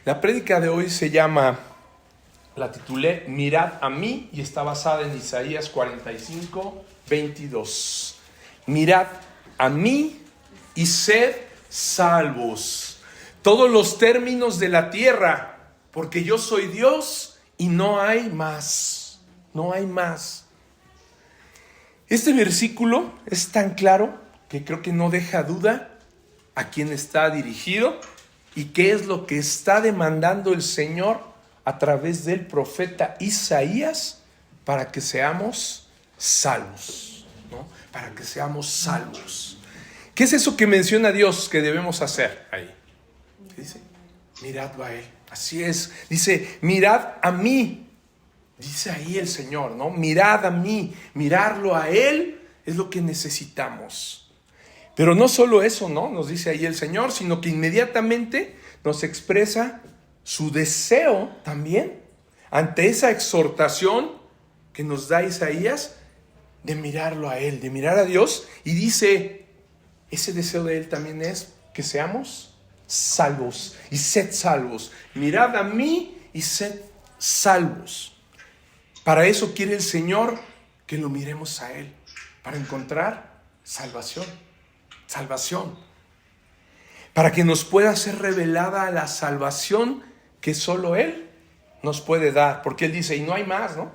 La prédica de hoy la titulé Mirad a mí, y está basada en Isaías 45, 22. Mirad a mí y sed salvos, todos los términos de la tierra, porque yo soy Dios y no hay más. No hay más. Este versículo es tan claro que creo que no deja duda a quién está dirigido y qué es lo que está demandando el Señor a través del profeta Isaías para que seamos salvos, ¿no? Para que seamos salvos. ¿Qué es eso que menciona Dios que debemos hacer ahí? ¿Qué dice? Miradlo a Él. Así es. Dice, mirad a mí. Dice ahí el Señor, ¿no? Mirad a mí. Mirarlo a Él es lo que necesitamos. Pero no solo eso, ¿no? Nos dice ahí el Señor, sino que inmediatamente nos expresa su deseo también ante esa exhortación que nos da Isaías de mirarlo a Él, de mirar a Dios. Y dice, ese deseo de Él también es que seamos salvos y sed salvos. Mirad a mí y sed salvos. Para eso quiere el Señor que lo miremos a Él, para encontrar salvación. Salvación. Para que nos pueda ser revelada la salvación que solo Él nos puede dar. Porque Él dice, y no hay más, ¿no?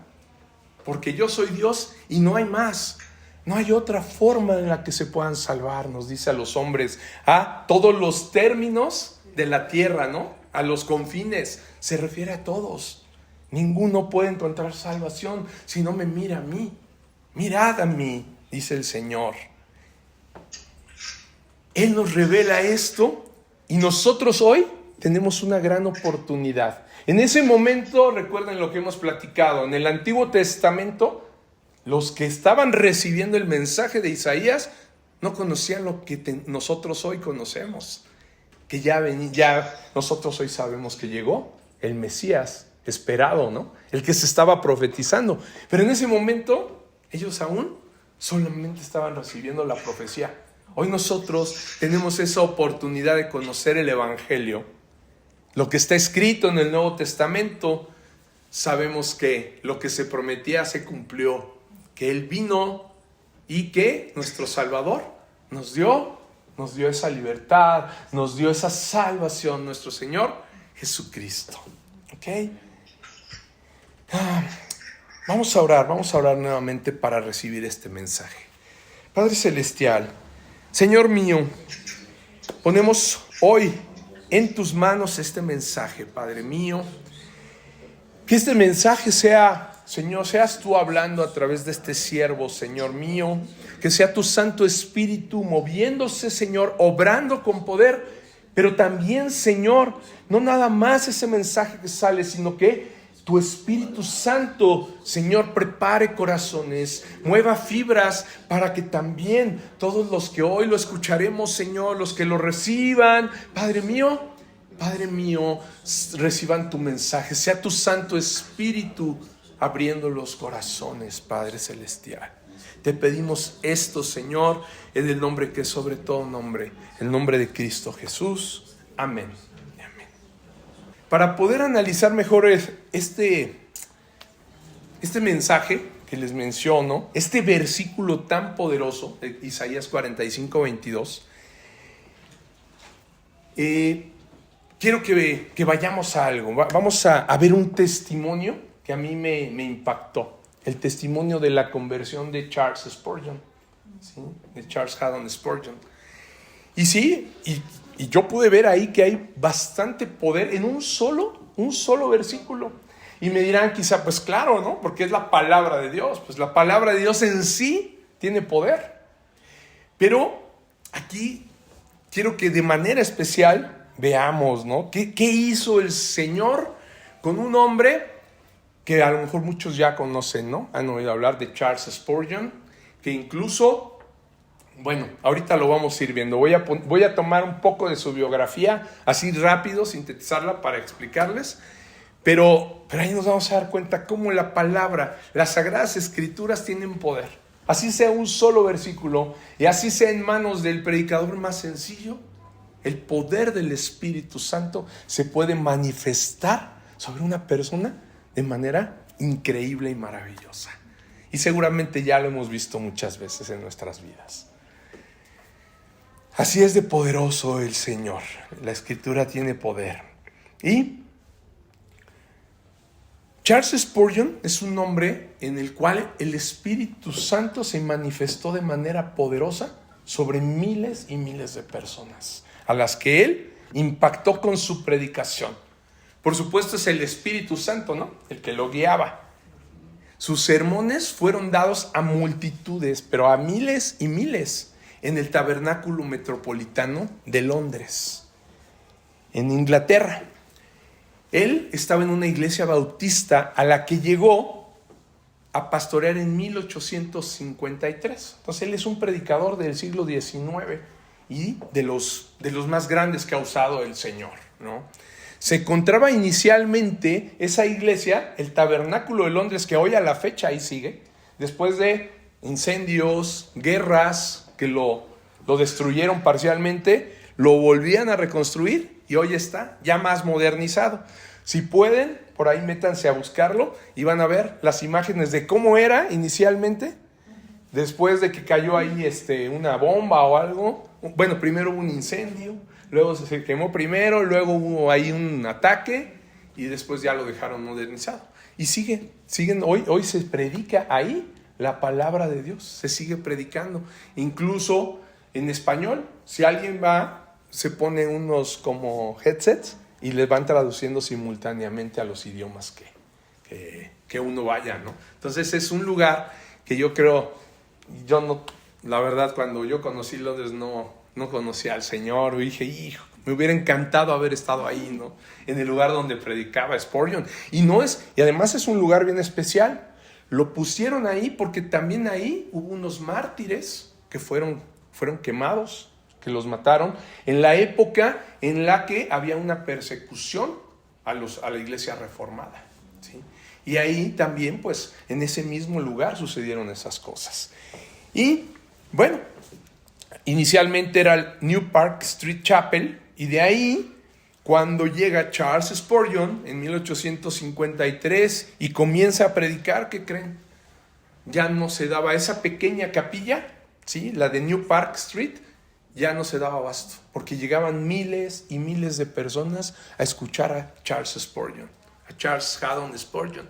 Porque yo soy Dios y no hay más. No hay otra forma en la que se puedan salvar, nos dice a los hombres, a todos los términos de la tierra, ¿no? A los confines, se refiere a todos. Ninguno puede encontrar salvación si no me mira a mí. Mirad a mí, dice el Señor. Él nos revela esto y nosotros hoy tenemos una gran oportunidad. En ese momento, recuerden lo que hemos platicado, en el Antiguo Testamento, los que estaban recibiendo el mensaje de Isaías no conocían lo que nosotros hoy conocemos. Que ya nosotros hoy sabemos que llegó el Mesías esperado, ¿no? El que se estaba profetizando. Pero en ese momento, ellos aún solamente estaban recibiendo la profecía. Hoy nosotros tenemos esa oportunidad de conocer el Evangelio. Lo que está escrito en el Nuevo Testamento, sabemos que lo que se prometía se cumplió. Que Él vino y que nuestro Salvador nos dio esa libertad, nos dio esa salvación, nuestro Señor Jesucristo. ¿Ok? Vamos a orar nuevamente para recibir este mensaje. Padre Celestial, Señor mío, ponemos hoy en tus manos este mensaje, Padre mío. Que este mensaje sea, Señor, seas tú hablando a través de este siervo, Señor mío. Que sea tu Santo Espíritu moviéndose, Señor, obrando con poder. Pero también, Señor, no nada más ese mensaje que sale, sino que tu Espíritu Santo, Señor, prepare corazones, mueva fibras para que también todos los que hoy lo escucharemos, Señor, los que lo reciban, Padre mío, reciban tu mensaje. Sea tu Santo Espíritu abriendo los corazones, Padre Celestial. Te pedimos esto, Señor, en el nombre que es sobre todo nombre, el nombre de Cristo Jesús. Amén. Para poder analizar mejor este mensaje que les menciono, este versículo tan poderoso de Isaías 45, 22, quiero que vayamos a algo. Vamos a ver un testimonio que a mí me impactó. El testimonio de la conversión de Charles Spurgeon, ¿sí? De Charles Haddon Spurgeon. Y sí, y yo pude ver ahí que hay bastante poder en un solo versículo. Y me dirán quizá, pues claro, ¿no? Porque es la palabra de Dios. Pues la palabra de Dios en sí tiene poder. Pero aquí quiero que de manera especial veamos, ¿no? ¿Qué hizo el Señor con un hombre que a lo mejor muchos ya conocen, ¿no? Han oído hablar de Charles Spurgeon, que incluso... Bueno, ahorita lo vamos a ir viendo. Voy a tomar un poco de su biografía, así rápido, sintetizarla para explicarles. Pero ahí nos vamos a dar cuenta cómo la palabra, las Sagradas Escrituras tienen poder. Así sea un solo versículo y así sea en manos del predicador más sencillo, el poder del Espíritu Santo se puede manifestar sobre una persona de manera increíble y maravillosa. Y seguramente ya lo hemos visto muchas veces en nuestras vidas. Así es de poderoso el Señor. La Escritura tiene poder. Y Charles Spurgeon es un hombre en el cual el Espíritu Santo se manifestó de manera poderosa sobre miles y miles de personas, a las que él impactó con su predicación. Por supuesto es el Espíritu Santo, ¿no?, el que lo guiaba. Sus sermones fueron dados a multitudes, pero a miles y miles, en el Tabernáculo Metropolitano de Londres, en Inglaterra. Él estaba en una iglesia bautista a la que llegó a pastorear en 1853. Entonces él es un predicador del siglo XIX y de los más grandes que ha usado el Señor, ¿no? Se encontraba inicialmente esa iglesia, el Tabernáculo de Londres, que hoy a la fecha ahí sigue, después de incendios, guerras que lo destruyeron parcialmente, lo volvían a reconstruir y hoy está ya más modernizado. Si pueden, por ahí métanse a buscarlo y van a ver las imágenes de cómo era inicialmente, después de que cayó ahí una bomba o algo. Bueno, primero hubo un incendio, luego se quemó primero, luego hubo ahí un ataque y después ya lo dejaron modernizado. Y siguen, hoy se predica ahí la palabra de Dios, se sigue predicando. Incluso en español, si alguien va, se pone unos como headsets y les van traduciendo simultáneamente a los idiomas que uno vaya, ¿no? Entonces es un lugar que yo creo, la verdad, cuando yo conocí Londres no conocía al Señor, dije, hijo, me hubiera encantado haber estado ahí, ¿no?, en el lugar donde predicaba Spurgeon. Y además es un lugar bien especial. Lo pusieron ahí porque también ahí hubo unos mártires que fueron quemados, que los mataron, en la época en la que había una persecución a la iglesia reformada, ¿sí? Y ahí también, pues, en ese mismo lugar sucedieron esas cosas. Y, bueno, inicialmente era el New Park Street Chapel, y de ahí, cuando llega Charles Spurgeon en 1853 y comienza a predicar, ¿qué creen? Ya no se daba esa pequeña capilla, ¿sí?, la de New Park Street, ya no se daba abasto, porque llegaban miles y miles de personas a escuchar a Charles Spurgeon, a Charles Haddon Spurgeon,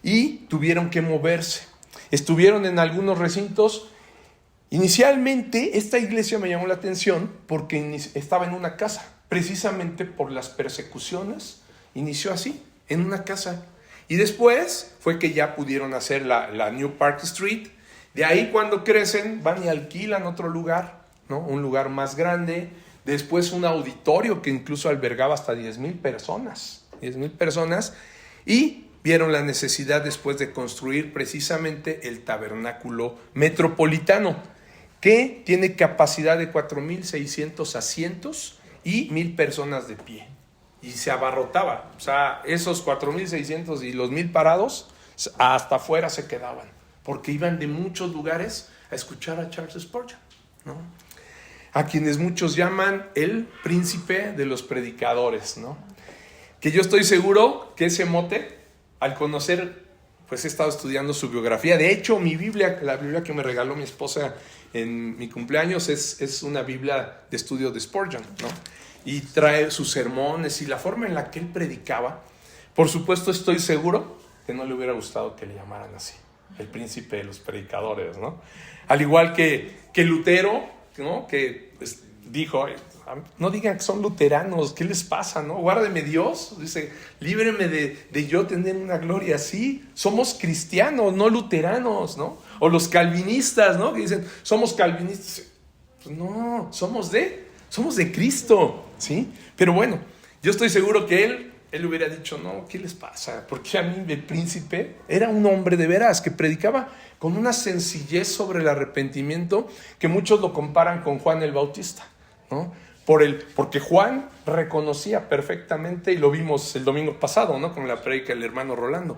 y tuvieron que moverse. Estuvieron en algunos recintos. Inicialmente esta iglesia me llamó la atención porque estaba en una casa, precisamente por las persecuciones. Inició así, en una casa, y después fue que ya pudieron hacer la New Park Street. De ahí, cuando crecen, van y alquilan otro lugar, ¿no?, un lugar más grande. Después un auditorio que incluso albergaba hasta 10,000 personas, y vieron la necesidad después de construir precisamente el Tabernáculo Metropolitano, que tiene capacidad de 4,600 asientos y 1,000 personas de pie. Y se abarrotaba, o sea, esos 4,600 y los 1,000 parados, hasta afuera se quedaban, porque iban de muchos lugares a escuchar a Charles Spurgeon, ¿no?, a quienes muchos llaman el príncipe de los predicadores, ¿no?, que yo estoy seguro que ese mote, al conocer, pues he estado estudiando su biografía. De hecho, la Biblia que me regaló mi esposa en mi cumpleaños es una Biblia de estudio de Spurgeon, ¿no?, y trae sus sermones y la forma en la que él predicaba. Por supuesto, estoy seguro que no le hubiera gustado que le llamaran así, el príncipe de los predicadores, ¿no? Al igual que Lutero, ¿no?, que pues, dijo, no digan que son luteranos, ¿qué les pasa, no? Guárdeme Dios, dice, líbreme de yo tener una gloria así. Somos cristianos, no luteranos, ¿no? O los calvinistas, ¿no?, que dicen, somos calvinistas. Pues no, somos de Cristo, ¿sí? Pero bueno, yo estoy seguro que él hubiera dicho, no, ¿qué les pasa? Porque a mí el príncipe era un hombre de veras que predicaba con una sencillez sobre el arrepentimiento que muchos lo comparan con Juan el Bautista, ¿no? Porque Juan reconocía perfectamente, y lo vimos el domingo pasado, ¿no?, con la predica del hermano Rolando.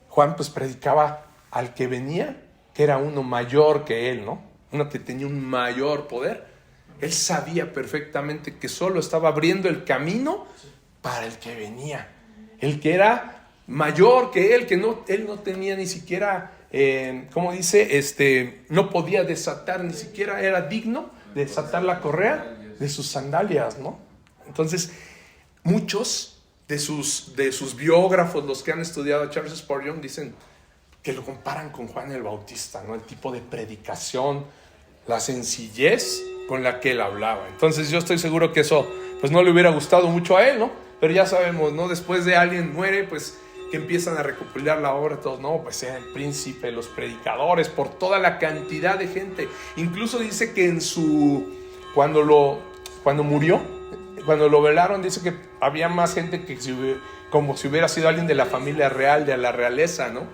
Juan pues predicaba al que venía, que era uno mayor que él, ¿no?, uno que tenía un mayor poder. Él sabía perfectamente que solo estaba abriendo el camino para el que venía. El que era mayor que él, él no tenía ni siquiera, ¿cómo dice? No podía desatar, ni siquiera era digno de desatar la correa de sus sandalias, ¿no? Entonces, muchos de sus biógrafos, los que han estudiado a Charles Spurgeon, dicen que lo comparan con Juan el Bautista, ¿no? El tipo de predicación, la sencillez con la que él hablaba. Entonces yo estoy seguro que eso pues no le hubiera gustado mucho a él, ¿no? Pero ya sabemos, ¿no? Después de alguien muere, pues que empiezan a recopilar la obra, todos, no, pues era el príncipe, los predicadores, por toda la cantidad de gente. Incluso dice que cuando murió, cuando lo velaron, dice que había más gente que como si hubiera sido alguien de la familia real, de la realeza, ¿no?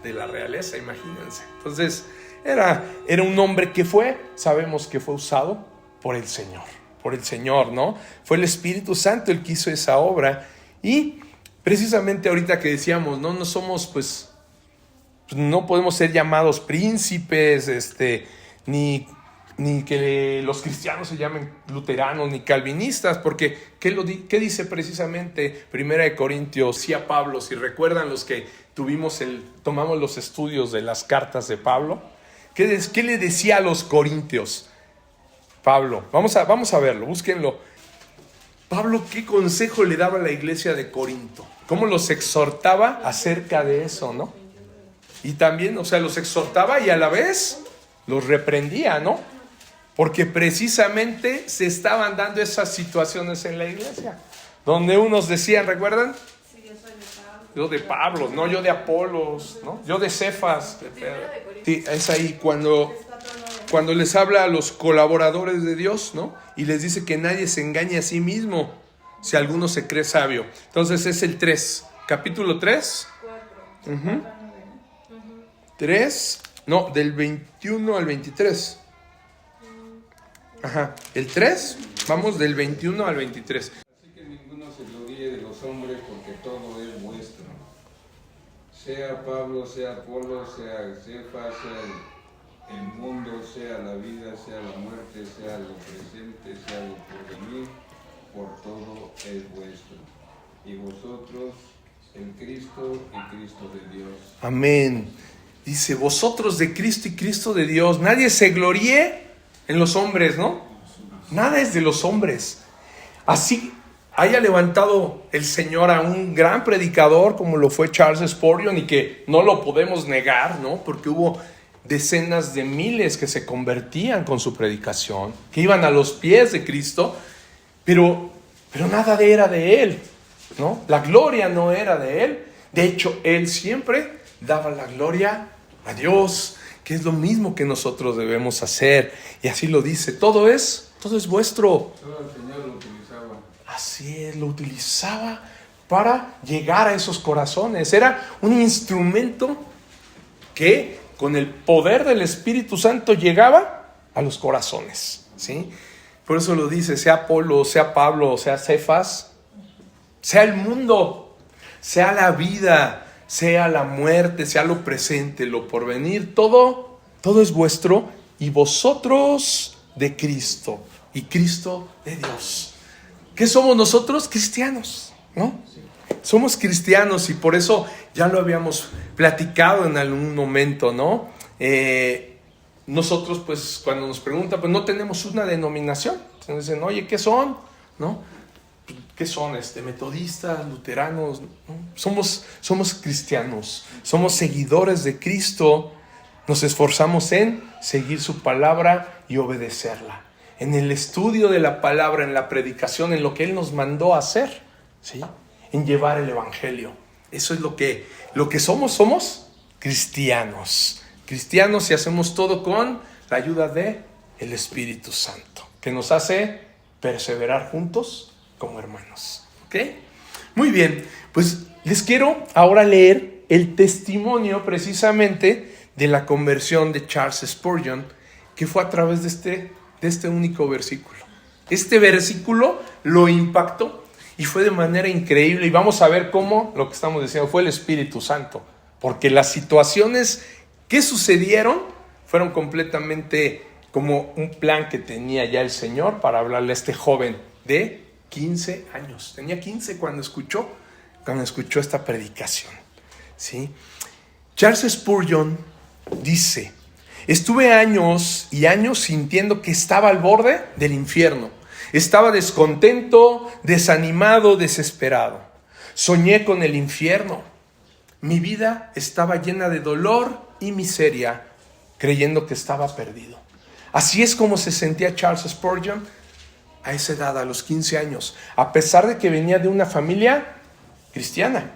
De la realeza, imagínense. Entonces, era un hombre que sabemos que fue usado por el Señor, ¿no? Fue el Espíritu Santo el que hizo esa obra. Y precisamente ahorita que decíamos, no somos, pues no podemos ser llamados príncipes, ni que los cristianos se llamen luteranos ni calvinistas, porque ¿qué dice precisamente 1 Corintios? Sí, a Pablo, si recuerdan los que tomamos los estudios de las cartas de Pablo, ¿qué le decía a los corintios Pablo? Vamos a verlo, búsquenlo. Pablo, ¿qué consejo le daba a la iglesia de Corinto? ¿Cómo los exhortaba acerca de eso, no? Y también, los exhortaba y a la vez los reprendía, ¿no? Porque precisamente se estaban dando esas situaciones en la iglesia, donde unos decían, ¿recuerdan? Sí, yo soy de Pablo. Yo de Pablo, no, yo de Apolos, ¿no? Yo de Cefas. Sí, es ahí cuando les habla a los colaboradores de Dios, ¿no? Y les dice que nadie se engañe a sí mismo si alguno se cree sabio. Entonces es el 3, capítulo 3. 4. 3, no, del 21 al 23. Ajá, el 3, vamos del 21 al 23. Así que ninguno se gloríe de los hombres, porque todo es vuestro. Sea Pablo, sea Apolo, sea Cefas, sea el mundo, sea la vida, sea la muerte, sea lo presente, sea lo porvenir, por todo es vuestro. Y vosotros, el Cristo y Cristo de Dios. Amén. Dice, vosotros de Cristo y Cristo de Dios. Nadie se gloríe en los hombres, ¿no? Nada es de los hombres. Así haya levantado el Señor a un gran predicador como lo fue Charles Spurgeon, y que no lo podemos negar, ¿no? Porque hubo decenas de miles que se convertían con su predicación, que iban a los pies de Cristo, pero nada era de él, ¿no? La gloria no era de él. De hecho, él siempre daba la gloria a Dios, que es lo mismo que nosotros debemos hacer. Y así lo dice, todo es vuestro. Todo el Señor lo utilizaba. Así es, lo utilizaba para llegar a esos corazones. Era un instrumento que con el poder del Espíritu Santo llegaba a los corazones, ¿sí? Por eso lo dice, sea Apolo, sea Pablo, sea Cefas, sea el mundo, sea la vida, sea la muerte, sea lo presente, lo porvenir, todo es vuestro, y vosotros de Cristo y Cristo de Dios. ¿Qué somos nosotros? Cristianos, ¿no? Somos cristianos, y por eso ya lo habíamos platicado en algún momento, ¿no? Nosotros, pues, cuando nos preguntan, pues no tenemos una denominación. Nos dicen, oye, ¿qué son? ¿No? ¿Qué son? Metodistas, luteranos, ¿no? Somos cristianos, somos seguidores de Cristo. Nos esforzamos en seguir su palabra y obedecerla, en el estudio de la palabra, en la predicación, en lo que Él nos mandó a hacer, ¿sí? En llevar el evangelio. Eso es lo que somos cristianos, y hacemos todo con la ayuda de el Espíritu Santo, que nos hace perseverar juntos como hermanos. ¿Ok? Muy bien, pues les quiero ahora leer el testimonio precisamente de la conversión de Charles Spurgeon, que fue a través de este único versículo. Este versículo lo impactó y fue de manera increíble, y vamos a ver cómo lo que estamos diciendo fue el Espíritu Santo, porque las situaciones que sucedieron fueron completamente como un plan que tenía ya el Señor para hablarle a este joven de 15 años. Tenía 15 cuando escuchó esta predicación, ¿sí? Charles Spurgeon dice: estuve años y años sintiendo que estaba al borde del infierno. Estaba descontento, desanimado, desesperado. Soñé con el infierno. Mi vida estaba llena de dolor y miseria, creyendo que estaba perdido. Así es como se sentía Charles Spurgeon a esa edad, a los 15 años, a pesar de que venía de una familia cristiana.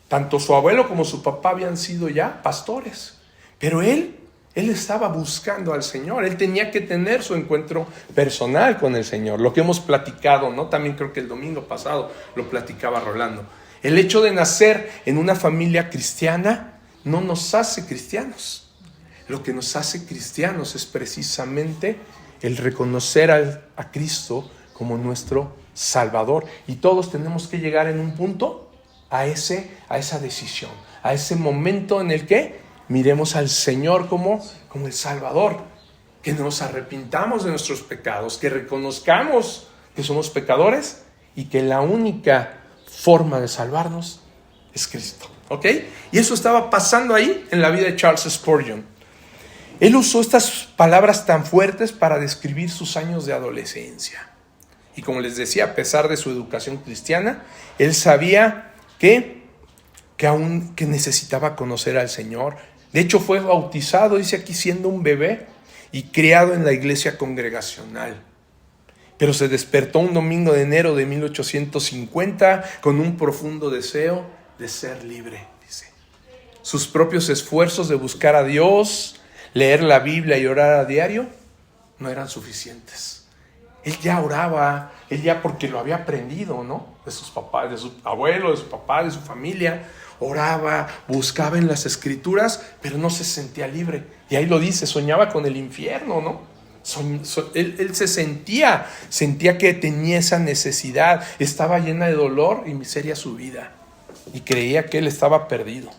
Tanto su abuelo como su papá habían sido ya pastores. Pero él estaba buscando al Señor. Él tenía que tener su encuentro personal con el Señor. Lo que hemos platicado, ¿no? También creo que el domingo pasado lo platicaba Rolando. El hecho de nacer en una familia cristiana no nos hace cristianos. Lo que nos hace cristianos es precisamente el reconocer a Cristo como nuestro Salvador. Y todos tenemos que llegar en un punto a esa decisión, a ese momento en el que miremos al Señor como el Salvador, que nos arrepintamos de nuestros pecados, que reconozcamos que somos pecadores y que la única forma de salvarnos es Cristo, ¿ok? Y eso estaba pasando ahí en la vida de Charles Spurgeon. Él usó estas palabras tan fuertes para describir sus años de adolescencia. Y como les decía, a pesar de su educación cristiana, él sabía que necesitaba conocer al Señor. De hecho, fue bautizado, dice aquí, siendo un bebé y criado en la iglesia congregacional. Pero se despertó un domingo de enero de 1850 con un profundo deseo de ser libre, dice. Sus propios esfuerzos de buscar a Dios, leer la Biblia y orar a diario no eran suficientes. Él ya oraba, porque lo había aprendido, ¿no? De sus papás, de su abuelo, de su papá, de su familia. Oraba, buscaba en las escrituras, pero no se sentía libre. Y ahí lo dice, soñaba con el infierno, ¿no? Él se sentía que tenía esa necesidad. Estaba llena de dolor y miseria su vida. Y creía que él estaba perdido.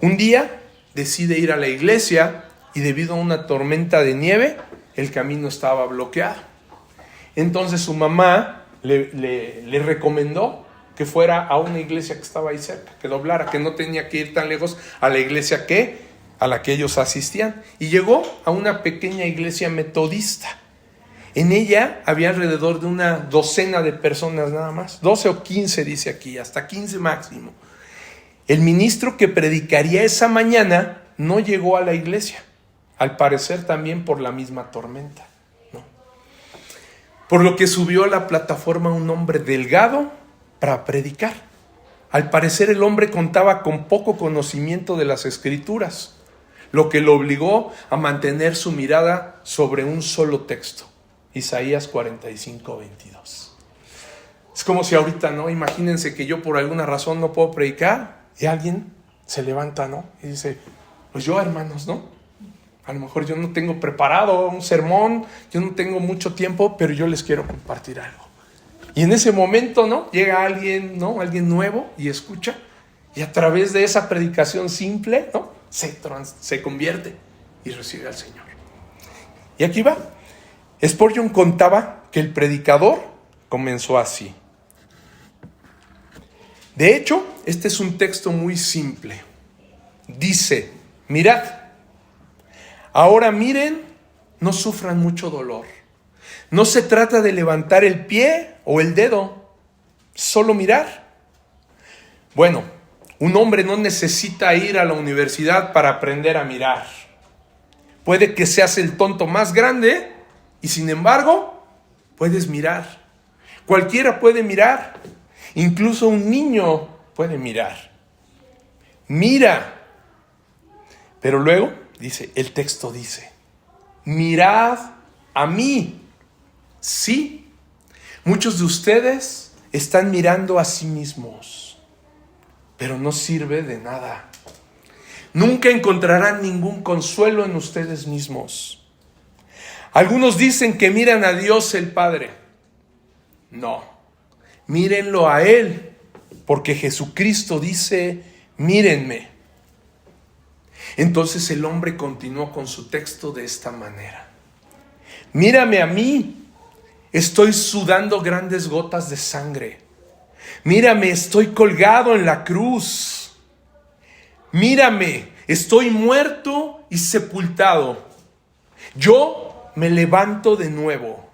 Un día decide ir a la iglesia y debido a una tormenta de nieve, el camino estaba bloqueado. Entonces su mamá le recomendó que fuera a una iglesia que estaba ahí cerca, que doblara, que no tenía que ir tan lejos a la iglesia a la que ellos asistían. Y llegó a una pequeña iglesia metodista. En ella había alrededor de una docena de personas nada más, 12 o 15 dice aquí, hasta 15 máximo. El ministro que predicaría esa mañana no llegó a la iglesia, al parecer también por la misma tormenta, ¿no? Por lo que subió a la plataforma un hombre delgado para predicar. Al parecer el hombre contaba con poco conocimiento de las escrituras, lo que lo obligó a mantener su mirada sobre un solo texto, Isaías 45:22. Es como si ahorita, ¿no? Imagínense que yo por alguna razón no puedo predicar y alguien se levanta, ¿no? Y dice, pues yo, hermanos, ¿no? A lo mejor yo no tengo preparado un sermón, yo no tengo mucho tiempo, pero yo les quiero compartir algo. Y en ese momento, ¿no? Llega alguien, ¿no? Alguien nuevo y escucha. Y a través de esa predicación simple, ¿no? Se convierte y recibe al Señor. Y aquí va. Spurgeon contaba que el predicador comenzó así. De hecho, este es un texto muy simple. Dice, mirad, ahora miren, no sufran mucho dolor. No se trata de levantar el pie o el dedo, solo mirar. Bueno, un hombre no necesita ir a la universidad para aprender a mirar. Puede que seas el tonto más grande y sin embargo, puedes mirar. Cualquiera puede mirar. Incluso un niño puede mirar. Mira. Pero luego, el texto dice, mirad a mí. Sí, muchos de ustedes están mirando a sí mismos, pero no sirve de nada. Nunca encontrarán ningún consuelo en ustedes mismos. Algunos dicen que miran a Dios el Padre. No, mírenlo a Él, porque Jesucristo dice, mírenme. Entonces el hombre continuó con su texto de esta manera: mírame a mí, estoy sudando grandes gotas de sangre. Mírame, estoy colgado en la cruz. Mírame, estoy muerto y sepultado. Yo me levanto de nuevo.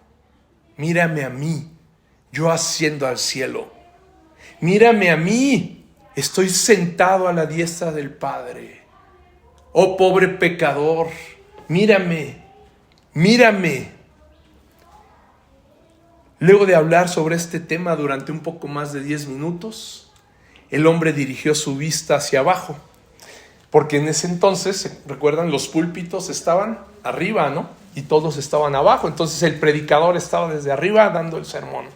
Mírame a mí, yo asciendo al cielo. Mírame a mí, estoy sentado a la diestra del Padre. Oh pobre pecador, mírame, mírame. Luego de hablar sobre este tema durante un poco más de 10 minutos, el hombre dirigió su vista hacia abajo, porque en ese entonces, ¿recuerdan? Los púlpitos estaban arriba, ¿no? Y todos estaban abajo, entonces el predicador estaba desde arriba dando el sermón.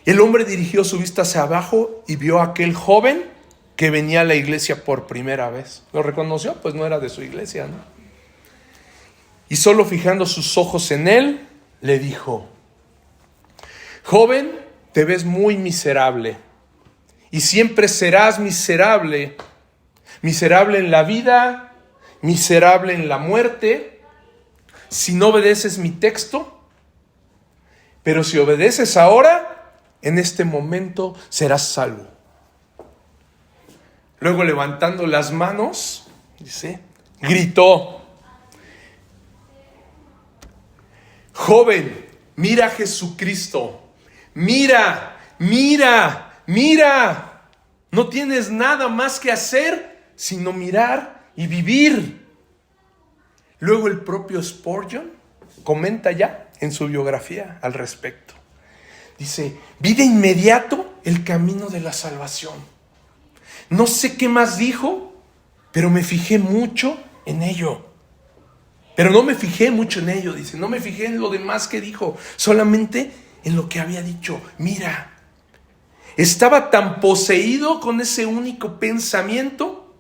El hombre dirigió su vista hacia abajo y vio a aquel joven que venía a la iglesia por primera vez. ¿Lo reconoció? Pues no era de su iglesia, ¿no? Y solo fijando sus ojos en él, le dijo: joven, te ves muy miserable y siempre serás miserable. Miserable en la vida, miserable en la muerte, si no obedeces mi texto. Pero si obedeces ahora, en este momento serás salvo. Luego, levantando las manos, dice, gritó: joven, mira a Jesucristo. Mira, mira, mira. No tienes nada más que hacer sino mirar y vivir. Luego el propio Spurgeon comenta ya en su biografía al respecto. Dice: vi de inmediato el camino de la salvación. No sé qué más dijo, pero me fijé mucho en ello. Pero no me fijé mucho en ello, dice. No me fijé en lo demás que dijo, solamente en lo que había dicho. Mira, estaba tan poseído con ese único pensamiento.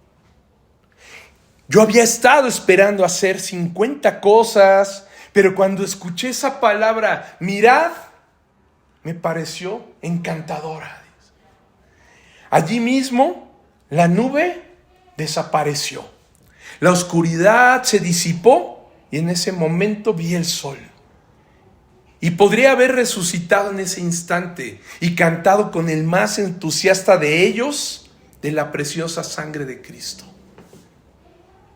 Yo había estado esperando hacer 50 cosas, pero cuando escuché esa palabra, mirad, me pareció encantadora. Allí mismo, la nube desapareció. La oscuridad se disipó y en ese momento vi el sol. Y podría haber resucitado en ese instante y cantado con el más entusiasta de ellos de la preciosa sangre de Cristo.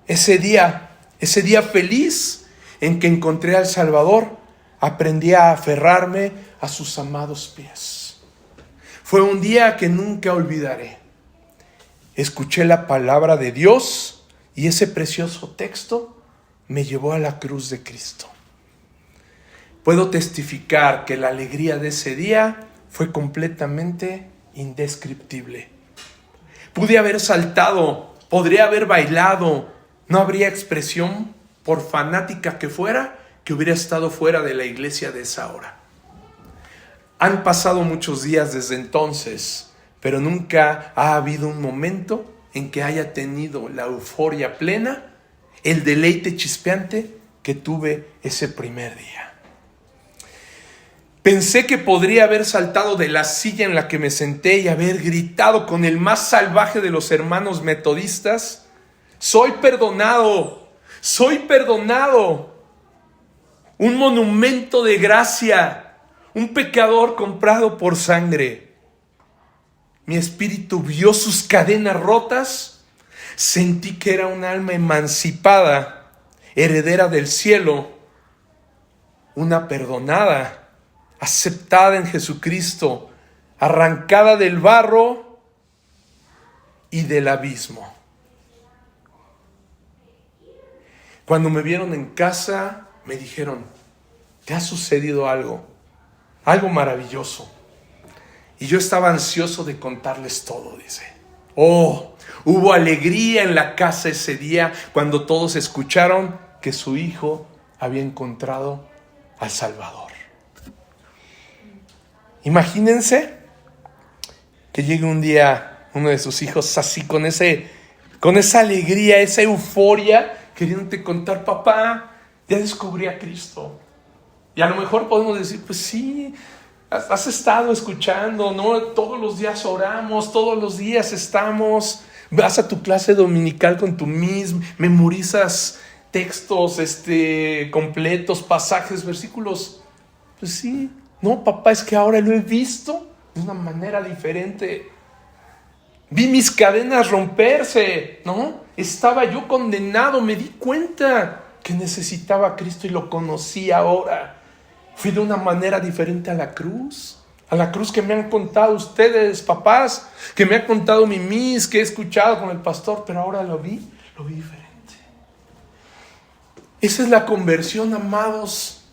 Ese día feliz en que encontré al Salvador, aprendí a aferrarme a sus amados pies. Fue un día que nunca olvidaré. Escuché la palabra de Dios y ese precioso texto me llevó a la cruz de Cristo. Puedo testificar que la alegría de ese día fue completamente indescriptible. Pude haber saltado, podría haber bailado. No habría expresión, por fanática que fuera, que hubiera estado fuera de la iglesia de esa hora. Han pasado muchos días desde entonces, pero nunca ha habido un momento en que haya tenido la euforia plena, el deleite chispeante que tuve ese primer día. Pensé que podría haber saltado de la silla en la que me senté y haber gritado con el más salvaje de los hermanos metodistas: soy perdonado, soy perdonado. Un monumento de gracia, un pecador comprado por sangre. Mi espíritu vio sus cadenas rotas, sentí que era un alma emancipada, heredera del cielo, una perdonada, aceptada en Jesucristo, arrancada del barro y del abismo. Cuando me vieron en casa, me dijeron: ¿te ha sucedido algo? Algo maravilloso. Y yo estaba ansioso de contarles todo, dice. Hubo alegría en la casa ese día cuando todos escucharon que su hijo había encontrado al Salvador. Imagínense que llegue un día uno de sus hijos así con esa alegría, esa euforia, queriéndote contar: papá, ya descubrí a Cristo. Y a lo mejor podemos decir: pues sí, has estado escuchando, ¿no? Todos los días oramos, todos los días estamos Vas a tu clase dominical con tu mismo, memorizas textos completos, pasajes, versículos. Pues sí, no, papá, es que ahora lo he visto de una manera diferente. Vi mis cadenas romperse, ¿no? Estaba yo condenado, me di cuenta que necesitaba a Cristo y lo conocí ahora. Fui de una manera diferente a la cruz que me han contado ustedes, papás, que me ha contado mi miss, que he escuchado con el pastor, pero ahora lo vi diferente. Esa es la conversión, amados,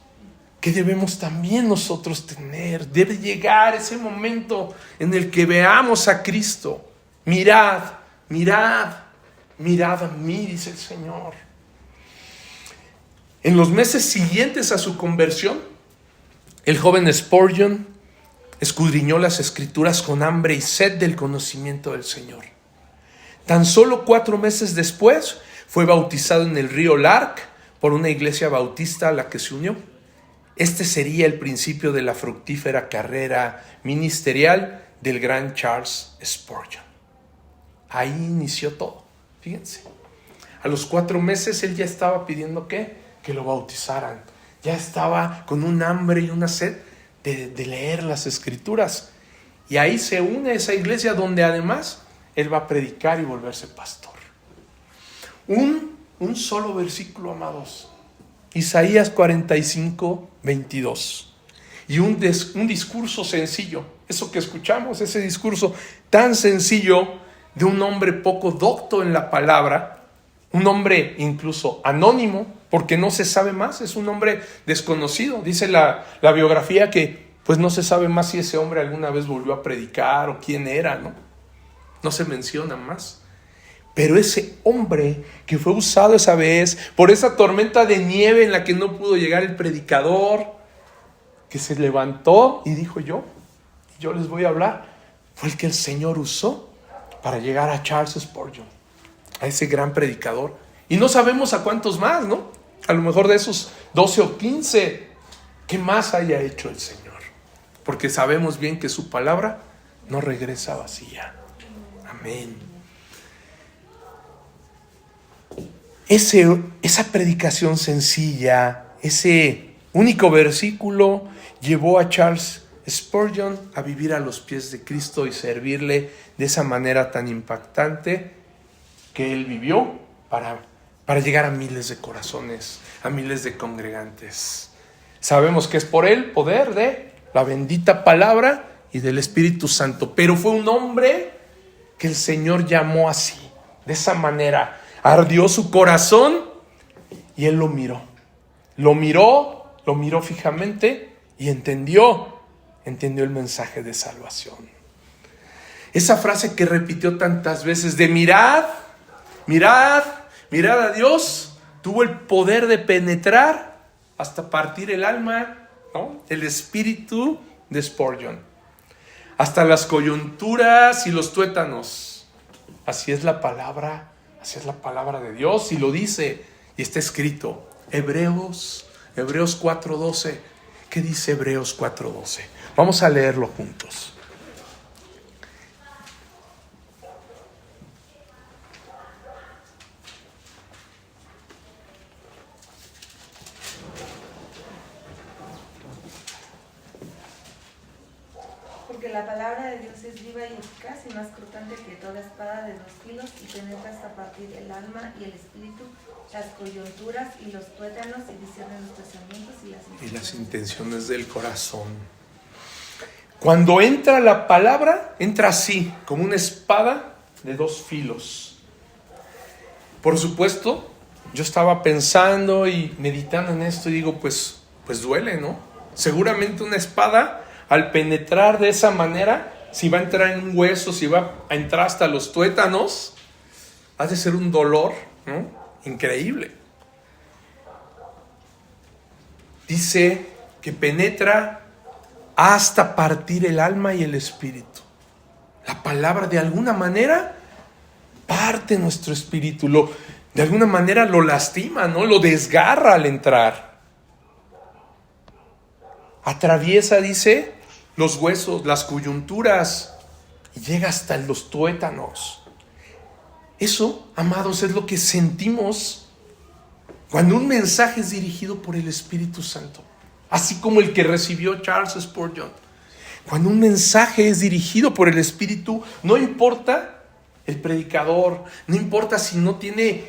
que debemos también nosotros tener. Debe llegar ese momento en el que veamos a Cristo. Mirad a mí, dice el Señor. En los meses siguientes a su conversión, el joven Spurgeon escudriñó las Escrituras con hambre y sed del conocimiento del Señor. Tan solo 4 meses después fue bautizado en el río Lark por una iglesia bautista a la que se unió. Este sería el principio de la fructífera carrera ministerial del gran Charles Spurgeon. Ahí inició todo, fíjense. A los 4 meses él ya estaba pidiendo que lo bautizaran. Ya estaba con un hambre y una sed de leer las Escrituras. Y ahí se une a esa iglesia donde además él va a predicar y volverse pastor. Un solo versículo, amados. Isaías 45, 22. Y un discurso sencillo. Eso que escuchamos, ese discurso tan sencillo de un hombre poco docto en la palabra, un hombre incluso anónimo, porque no se sabe más, es un hombre desconocido. Dice la biografía que pues no se sabe más si ese hombre alguna vez volvió a predicar o quién era, ¿no? No se menciona más. Pero ese hombre que fue usado esa vez por esa tormenta de nieve en la que no pudo llegar el predicador, que se levantó y dijo yo les voy a hablar, fue el que el Señor usó para llegar a Charles Spurgeon, a ese gran predicador. Y no sabemos a cuántos más, ¿no? A lo mejor de esos 12 o 15, ¿qué más haya hecho el Señor? Porque sabemos bien que su palabra no regresa vacía. Amén. Esa predicación sencilla, ese único versículo, llevó a Charles Spurgeon a vivir a los pies de Cristo y servirle de esa manera tan impactante que él vivió para llegar a miles de corazones, a miles de congregantes. Sabemos que es por el poder de la bendita palabra y del Espíritu Santo, pero fue un hombre que el Señor llamó así, de esa manera. Ardió su corazón y él lo miró fijamente y entendió el mensaje de salvación. Esa frase que repitió tantas veces de mirad a Dios, tuvo el poder de penetrar hasta partir el alma, ¿no? El espíritu de Spurgeon, hasta las coyunturas y los tuétanos. Así es la palabra de Dios, y lo dice, y está escrito. Hebreos 4:12. ¿Qué dice Hebreos 4:12? Vamos a leerlo juntos. Porque la palabra de Dios es viva y eficaz y más cortante que toda espada de 2 filos y penetra hasta partir el alma y el espíritu, las coyunturas y los tuétanos y discierne los pensamientos y las intenciones del corazón. Cuando entra la palabra, entra así, como una espada de 2 filos. Por supuesto, yo estaba pensando y meditando en esto y digo, pues duele, ¿no? Seguramente una espada, al penetrar de esa manera, si va a entrar en un hueso, si va a entrar hasta los tuétanos, ha de ser un dolor, ¿no? Increíble. Dice que penetra hasta partir el alma y el espíritu. La palabra de alguna manera parte nuestro espíritu, de alguna manera lo lastima, ¿no? Lo desgarra al entrar. Atraviesa, dice, los huesos, las coyunturas, y llega hasta los tuétanos. Eso, amados, es lo que sentimos cuando un mensaje es dirigido por el Espíritu Santo. Así como el que recibió Charles Spurgeon. Cuando un mensaje es dirigido por el Espíritu, no importa el predicador, no importa si no tiene,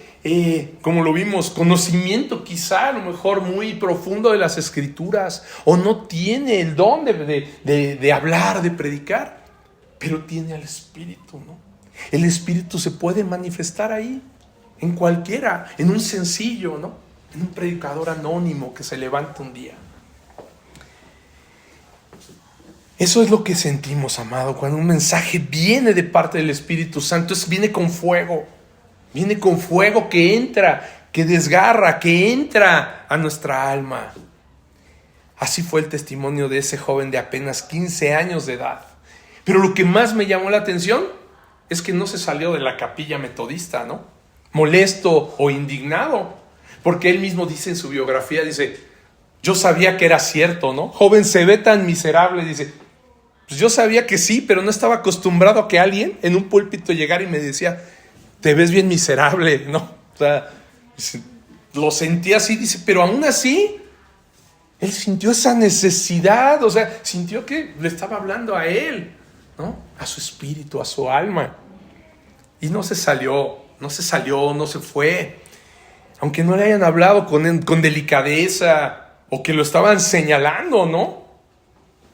como lo vimos, conocimiento quizá a lo mejor muy profundo de las Escrituras, o no tiene el don de hablar, de predicar, pero tiene al Espíritu, ¿no? El Espíritu se puede manifestar ahí, en cualquiera, en un sencillo, ¿no? En un predicador anónimo que se levanta un día. Eso es lo que sentimos, amado, cuando un mensaje viene de parte del Espíritu Santo. Viene con fuego que entra, que desgarra, que entra a nuestra alma. Así fue el testimonio de ese joven de apenas 15 años de edad. Pero lo que más me llamó la atención es que no se salió de la capilla metodista, ¿no? Molesto o indignado, porque él mismo dice en su biografía, dice, yo sabía que era cierto, ¿no? Joven se ve tan miserable, dice, pues yo sabía que sí, pero no estaba acostumbrado a que alguien en un púlpito llegara y me decía, te ves bien miserable, ¿no? O sea, lo sentía así, dice, pero aún así, él sintió esa necesidad, o sea, sintió que le estaba hablando a él, ¿no? A su espíritu, a su alma. Y no se fue. Aunque no le hayan hablado con delicadeza o que lo estaban señalando, ¿no?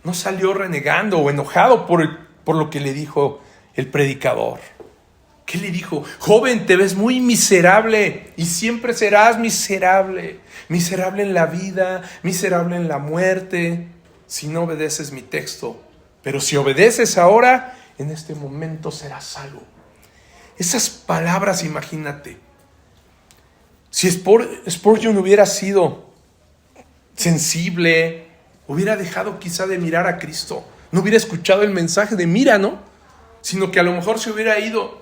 No salió renegando o enojado por lo que le dijo el predicador. ¿Qué le dijo? Joven, te ves muy miserable y siempre serás miserable. Miserable en la vida, miserable en la muerte, si no obedeces mi texto. Pero si obedeces ahora, en este momento serás salvo. Esas palabras, imagínate. Si Spurgeon hubiera sido sensible, hubiera dejado quizá de mirar a Cristo, no hubiera escuchado el mensaje de mira, ¿no? Sino que a lo mejor se hubiera ido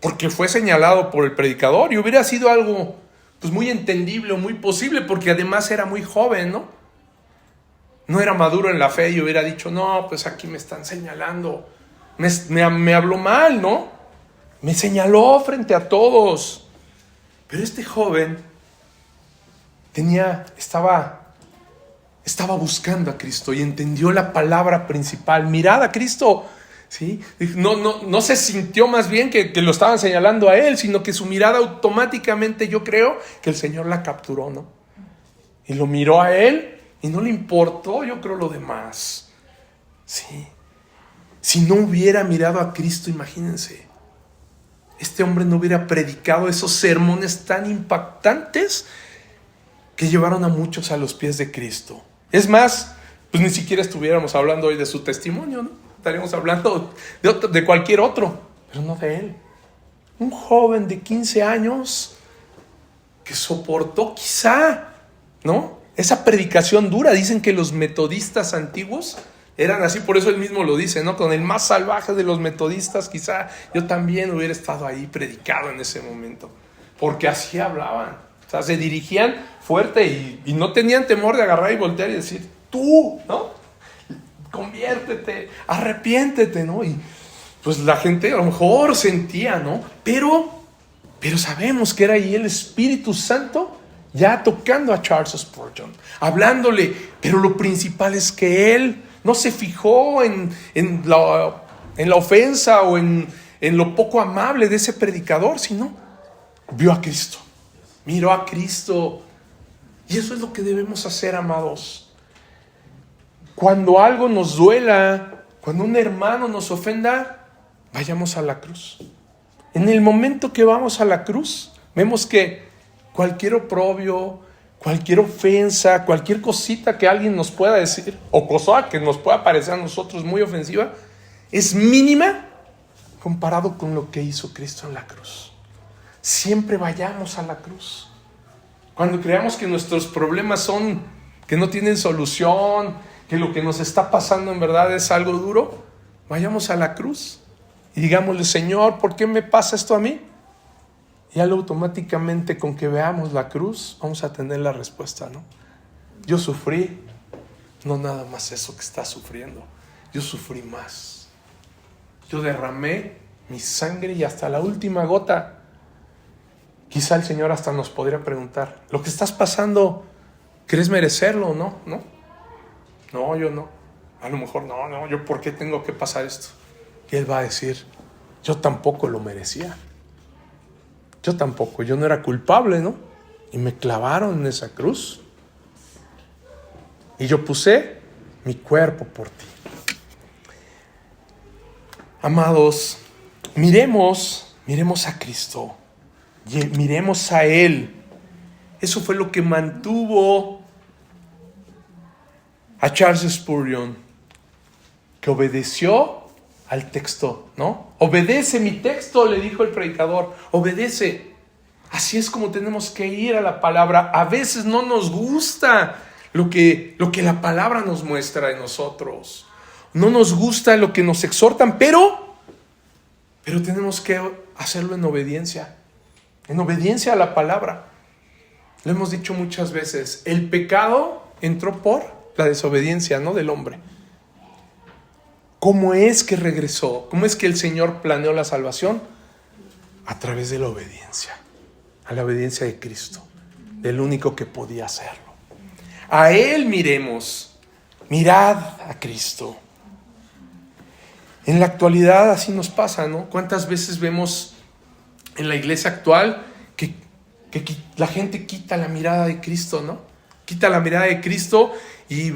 porque fue señalado por el predicador y hubiera sido algo pues muy entendible, muy posible, porque además era muy joven, ¿no? No era maduro en la fe y hubiera dicho, no, pues aquí me están señalando, me habló mal, ¿no? Me señaló frente a todos. Pero este joven estaba buscando a Cristo y entendió la palabra principal. Mirad a Cristo, ¿sí? No se sintió más bien que lo estaban señalando a él, sino que su mirada automáticamente, yo creo que el Señor la capturó, ¿no? Y lo miró a él y no le importó, yo creo, lo demás. Sí. Si no hubiera mirado a Cristo, imagínense, este hombre no hubiera predicado esos sermones tan impactantes que llevaron a muchos a los pies de Cristo. Es más, pues ni siquiera estuviéramos hablando hoy de su testimonio, ¿no? Estaríamos hablando de cualquier otro, pero no de él. Un joven de 15 años que soportó quizá, ¿no? Esa predicación dura. Dicen que los metodistas antiguos eran así, por eso él mismo lo dice, ¿no? Con el más salvaje de los metodistas, quizá yo también hubiera estado ahí predicado en ese momento. Porque así hablaban. O sea, se dirigían fuerte y no tenían temor de agarrar y voltear y decir, tú, ¿no? Conviértete, arrepiéntete, ¿no? Y pues la gente a lo mejor sentía, ¿no? Pero sabemos que era ahí el Espíritu Santo ya tocando a Charles Spurgeon, hablándole. Pero lo principal es que él no se fijó en la ofensa o en lo poco amable de ese predicador, sino vio a Cristo, miró a Cristo. Y eso es lo que debemos hacer, amados. Cuando algo nos duela, cuando un hermano nos ofenda, vayamos a la cruz. En el momento que vamos a la cruz, vemos que cualquier oprobio, cualquier ofensa, cualquier cosita que alguien nos pueda decir, o cosa que nos pueda parecer a nosotros muy ofensiva, es mínima comparado con lo que hizo Cristo en la cruz. Siempre vayamos a la cruz. Cuando creamos que nuestros problemas que no tienen solución, que lo que nos está pasando en verdad es algo duro, vayamos a la cruz y digámosle, Señor, ¿por qué me pasa esto a mí? Y automáticamente con que veamos la cruz vamos a tener la respuesta, ¿no? Yo sufrí, no nada más eso que está sufriendo, yo sufrí más. Yo derramé mi sangre y hasta la última gota. Quizá el Señor hasta nos podría preguntar, ¿lo que estás pasando, crees merecerlo o no? No, yo no. A lo mejor no, yo ¿por qué tengo que pasar esto? Y Él va a decir, yo tampoco lo merecía. Yo tampoco, yo no era culpable, ¿no? Y me clavaron en esa cruz. Y yo puse mi cuerpo por ti. Amados, miremos a Cristo. Miremos a Él. Eso fue lo que mantuvo a Charles Spurgeon, que obedeció al texto, ¿no? Obedece mi texto, le dijo el predicador, obedece. Así es como tenemos que ir a la palabra. A veces no nos gusta lo que la palabra nos muestra de nosotros. No nos gusta lo que nos exhortan, pero tenemos que hacerlo en obediencia a la palabra. Lo hemos dicho muchas veces, el pecado entró por la desobediencia, ¿no?, del hombre. ¿Cómo es que regresó? ¿Cómo es que el Señor planeó la salvación? A través de la obediencia, a la obediencia de Cristo, del único que podía hacerlo. A Él miremos, mirad a Cristo. En la actualidad así nos pasa, ¿no? ¿Cuántas veces vemos en la iglesia actual que la gente quita la mirada de Cristo, ¿no? Quita la mirada de Cristo y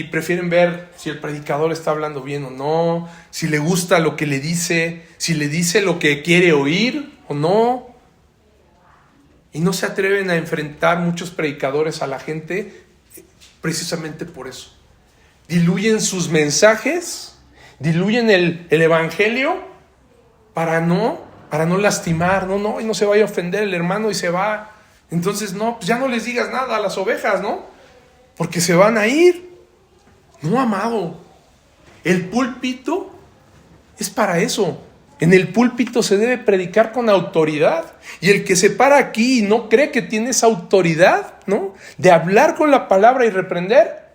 prefieren ver si el predicador está hablando bien o no, si le gusta lo que le dice, si le dice lo que quiere oír o no. Y no se atreven a enfrentar muchos predicadores a la gente precisamente por eso. Diluyen sus mensajes, diluyen el evangelio para no lastimar, y no se vaya a ofender el hermano y se va. Entonces pues ya no les digas nada a las ovejas, ¿no? Porque se van a ir. No, amado. El púlpito es para eso. En el púlpito se debe predicar con autoridad. Y el que se para aquí y no cree que tiene esa autoridad, ¿no?, de hablar con la palabra y reprender,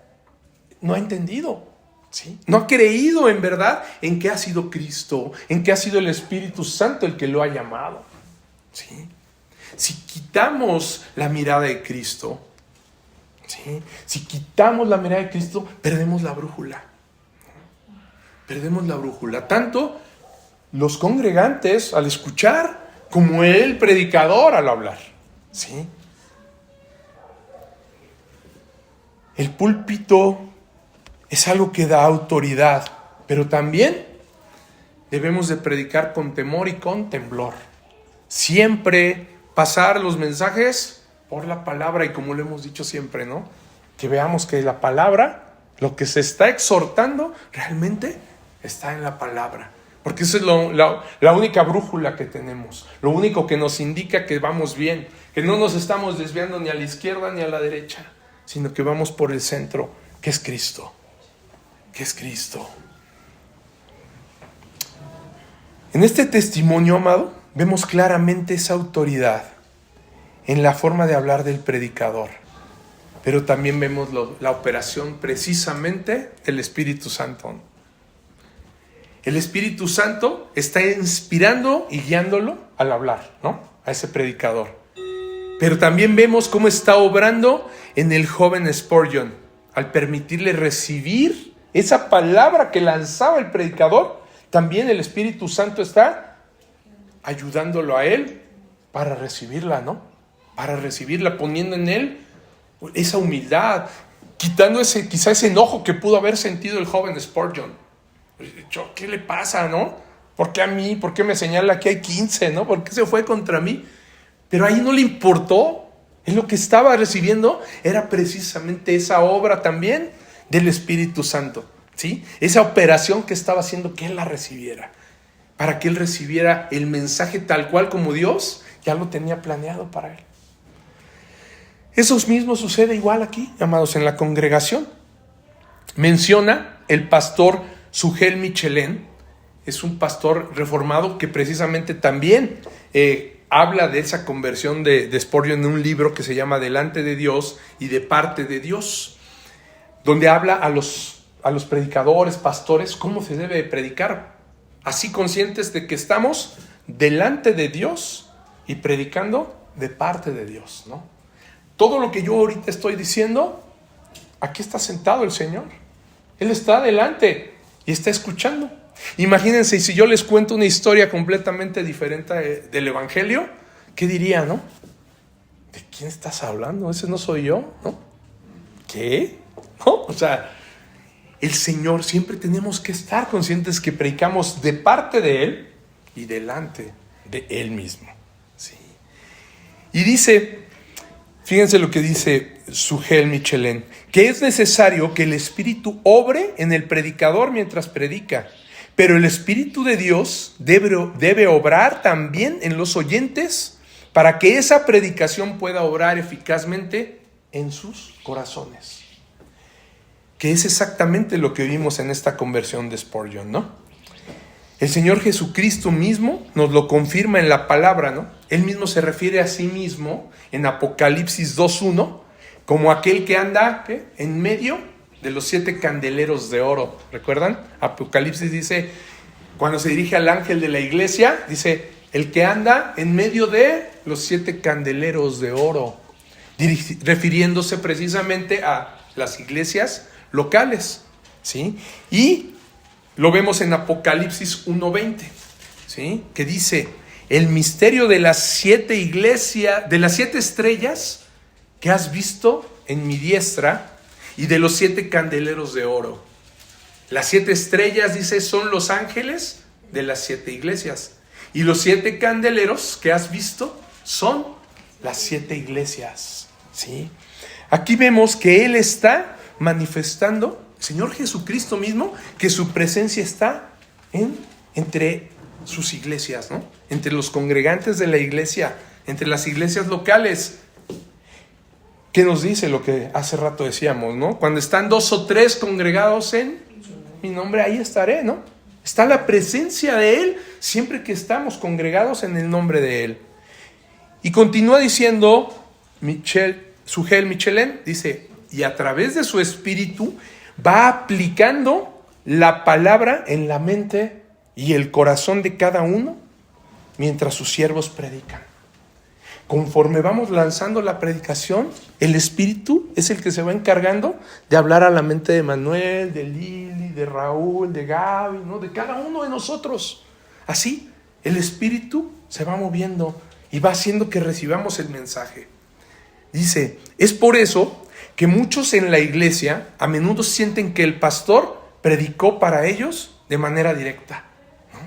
no ha entendido, ¿sí? No ha creído en verdad en que ha sido Cristo, en que ha sido el Espíritu Santo el que lo ha llamado, ¿sí? Si quitamos la mirada de Cristo, ¿sí?, si quitamos la mirada de Cristo, perdemos la brújula. Perdemos la brújula. Tanto los congregantes al escuchar, como el predicador al hablar, ¿sí? El púlpito es algo que da autoridad, pero también debemos de predicar con temor y con temblor. Siempre pasar los mensajes por la palabra, y como lo hemos dicho siempre, ¿no?, que veamos que la palabra, lo que se está exhortando, realmente está en la palabra. Porque esa es la única brújula que tenemos, lo único que nos indica que vamos bien, que no nos estamos desviando ni a la izquierda ni a la derecha, sino que vamos por el centro, que es Cristo. Que es Cristo. En este testimonio, amado, vemos claramente esa autoridad en la forma de hablar del predicador, pero también vemos la operación precisamente del Espíritu Santo. El Espíritu Santo está inspirando y guiándolo al hablar, ¿no?, a ese predicador. Pero también vemos cómo está obrando en el joven Spurgeon, al permitirle recibir esa palabra que lanzaba el predicador. También el Espíritu Santo está ayudándolo a él para recibirla, ¿no? Para recibirla, poniendo en él esa humildad, quitando quizá ese enojo que pudo haber sentido el joven Spurgeon. ¿Qué le pasa, no? ¿Por qué a mí? ¿Por qué me señala que hay 15, no? ¿Por qué se fue contra mí? Pero ahí no le importó. Él lo que estaba recibiendo era precisamente esa obra también del Espíritu Santo, ¿sí? Esa operación que estaba haciendo que él la recibiera, para que él recibiera el mensaje tal cual como Dios ya lo tenía planeado para él. Eso mismo sucede igual aquí, amados, en la congregación. Menciona el pastor Sugel Michelén, es un pastor reformado que precisamente también habla de esa conversión de Spurgeon en un libro que se llama Delante de Dios y de parte de Dios, donde habla a los predicadores, pastores, cómo se debe predicar, así conscientes de que estamos delante de Dios y predicando de parte de Dios, ¿no? Todo lo que yo ahorita estoy diciendo, aquí está sentado el Señor. Él está delante y está escuchando. Imagínense, si yo les cuento una historia completamente diferente del Evangelio, ¿qué diría, no? ¿De quién estás hablando? Ese no soy yo, ¿no? ¿Qué? ¿No? O sea, el Señor, siempre tenemos que estar conscientes que predicamos de parte de Él y delante de Él mismo. Sí. Y dice, fíjense lo que dice Sugel Michelén, que es necesario que el Espíritu obre en el predicador mientras predica, pero el Espíritu de Dios debe obrar también en los oyentes para que esa predicación pueda obrar eficazmente en sus corazones. Que es exactamente lo que vimos en esta conversión de Spurgeon, ¿no? El Señor Jesucristo mismo nos lo confirma en la palabra, ¿no? Él mismo se refiere a sí mismo en Apocalipsis 2:1 como aquel que anda, ¿qué?, en medio de los 7 candeleros de oro. ¿Recuerdan? Apocalipsis dice, cuando se dirige al ángel de la iglesia, dice, el que anda en medio de los 7 candeleros de oro, refiriéndose precisamente a las iglesias locales, ¿sí? Y lo vemos en Apocalipsis 1:20, ¿sí? Que dice, el misterio de las 7 iglesias, de las 7 estrellas que has visto en mi diestra y de los 7 candeleros de oro. Las 7 estrellas, dice, son los ángeles de las 7 iglesias. Y los 7 candeleros que has visto son las 7 iglesias, ¿sí? Aquí vemos que Él está manifestando, el Señor Jesucristo mismo, que su presencia está entre sus iglesias, ¿no? Entre los congregantes de la iglesia, entre las iglesias locales. ¿Qué nos dice lo que hace rato decíamos, no? Cuando están 2 o 3 congregados en mi nombre, ahí estaré, ¿no? Está la presencia de Él siempre que estamos congregados en el nombre de Él. Y continúa diciendo Sugel Michelén, dice, y a través de su espíritu va aplicando la palabra en la mente y el corazón de cada uno mientras sus siervos predican. Conforme vamos lanzando la predicación, el Espíritu es el que se va encargando de hablar a la mente de Manuel, de Lili, de Raúl, de Gaby, ¿no? De cada uno de nosotros. Así, el Espíritu se va moviendo y va haciendo que recibamos el mensaje. Dice, es por eso que muchos en la iglesia a menudo sienten que el pastor predicó para ellos de manera directa, ¿no?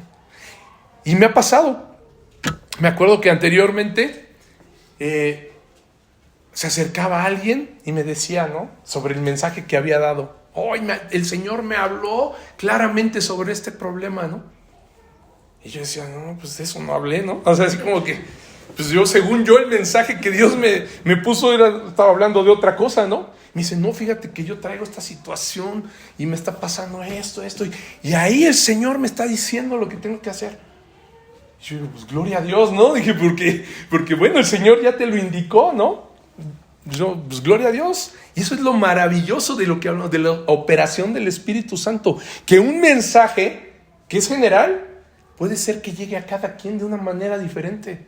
Y me ha pasado. Me acuerdo que anteriormente se acercaba alguien y me decía, ¿no?, sobre el mensaje que había dado. El Señor me habló claramente sobre este problema, ¿no? Y yo decía, no, pues de eso no hablé, ¿no? O sea, así como que, pues yo, según yo, el mensaje que Dios me puso estaba hablando de otra cosa, ¿no? Me dice, no, fíjate que yo traigo esta situación y me está pasando esto. Y ahí el Señor me está diciendo lo que tengo que hacer. Y yo digo, pues gloria a Dios, ¿no? Dije, porque bueno, el Señor ya te lo indicó, ¿no? Yo, pues gloria a Dios. Y eso es lo maravilloso de lo que hablamos, de la operación del Espíritu Santo. Que un mensaje que es general puede ser que llegue a cada quien de una manera diferente.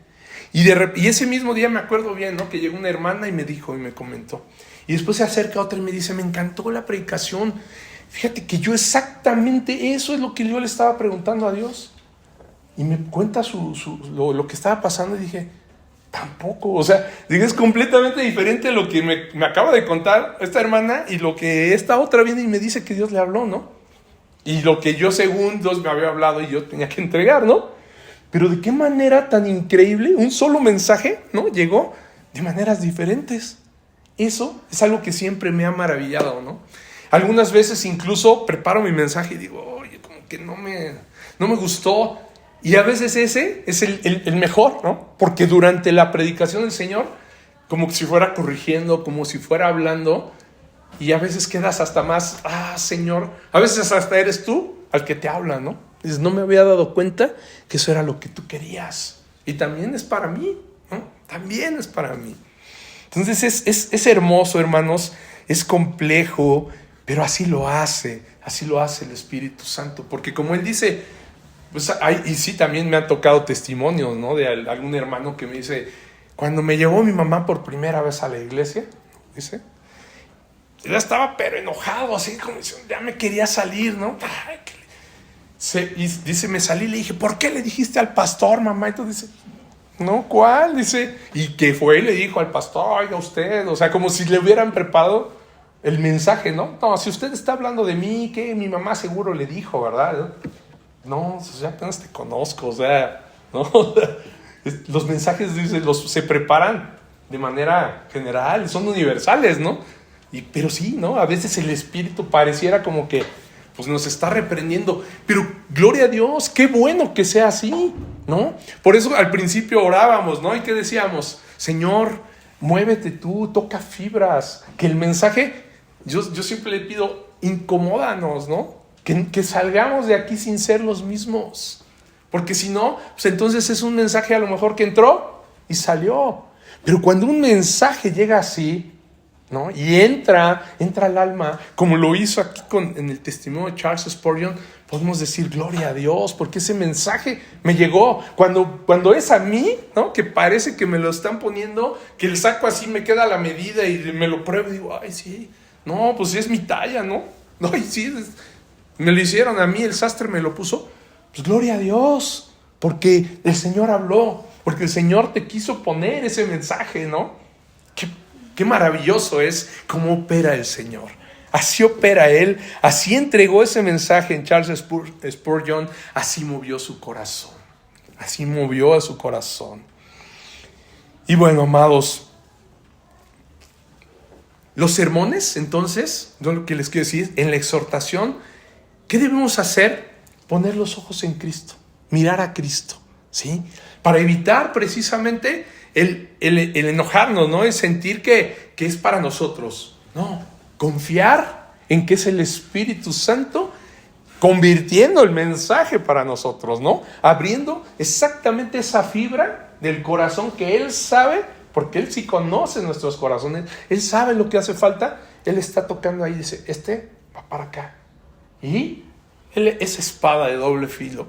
Y ese mismo día me acuerdo bien, ¿no?, que llegó una hermana y me dijo y me comentó. Y después se acerca otra y me dice, me encantó la predicación. Fíjate que yo exactamente eso es lo que yo le estaba preguntando a Dios. Y me cuenta lo que estaba pasando y dije, tampoco, o sea, es completamente diferente lo que me acaba de contar esta hermana y lo que esta otra viene y me dice que Dios le habló, ¿no? Y lo que yo, según Dios me había hablado y yo tenía que entregar, ¿no? Pero de qué manera tan increíble, un solo mensaje, ¿no?, llegó de maneras diferentes. Eso es algo que siempre me ha maravillado, ¿no? Algunas veces incluso preparo mi mensaje y digo, oye, como que no me gustó. Y a veces ese es el mejor, ¿no? Porque durante la predicación del Señor, como si fuera corrigiendo, como si fuera hablando, y a veces quedas hasta más, Señor, a veces hasta eres tú al que te habla, ¿no? Dices, no me había dado cuenta que eso era lo que tú querías. Y también es para mí, ¿no? También es para mí. Entonces es hermoso, hermanos, es complejo, pero así lo hace el Espíritu Santo. Porque como Él dice, Pues y sí, también me han tocado testimonios, ¿no? De algún hermano que me dice, cuando me llevó mi mamá por primera vez a la iglesia, dice, ya estaba pero enojado, así como diciendo, ya me quería salir, ¿no? Y dice, me salí y le dije, ¿por qué le dijiste al pastor, mamá? Y tú dices, no, ¿cuál? Dice, y que fue y le dijo al pastor, oiga usted, o sea, como si le hubieran preparado el mensaje, ¿no? No, si usted está hablando de mí, que mi mamá seguro le dijo, ¿verdad? No, o sea, apenas te conozco, o sea, ¿no? Los mensajes, dice, se preparan de manera general, son universales, ¿no? Pero sí, ¿no? A veces el Espíritu pareciera como que pues nos está reprendiendo, pero gloria a Dios, qué bueno que sea así, ¿no? Por eso al principio orábamos, ¿no? Y que decíamos, Señor, muévete tú, toca fibras, que el mensaje, yo siempre le pido, incomódanos, ¿no? Que salgamos de aquí sin ser los mismos, porque si no, pues entonces es un mensaje a lo mejor que entró y salió, pero cuando un mensaje llega así, ¿no? Y entra al alma, como lo hizo aquí en el testimonio de Charles Spurgeon, podemos decir gloria a Dios, porque ese mensaje me llegó. Cuando es a mí, ¿no? Que parece que me lo están poniendo, que el saco así me queda a la medida y me lo pruebo y digo, ay, sí, no, pues sí es mi talla, ¿no? No, y sí, me lo hicieron a mí, el sastre me lo puso. Pues gloria a Dios, porque el Señor habló, porque el Señor te quiso poner ese mensaje, ¿no? Qué maravilloso es cómo opera el Señor. Así opera Él, así entregó ese mensaje en Charles Spurgeon, así movió su corazón, así movió a su corazón. Y bueno, amados, los sermones, entonces, lo que les quiero decir, en la exhortación, ¿qué debemos hacer? Poner los ojos en Cristo, mirar a Cristo, ¿sí? Para evitar precisamente el enojarnos, ¿no? El sentir que es para nosotros. No, confiar en que es el Espíritu Santo convirtiendo el mensaje para nosotros, ¿no? Abriendo exactamente esa fibra del corazón que Él sabe, porque Él sí conoce nuestros corazones, Él sabe lo que hace falta, Él está tocando ahí y dice, va para acá. Y esa espada de doble filo,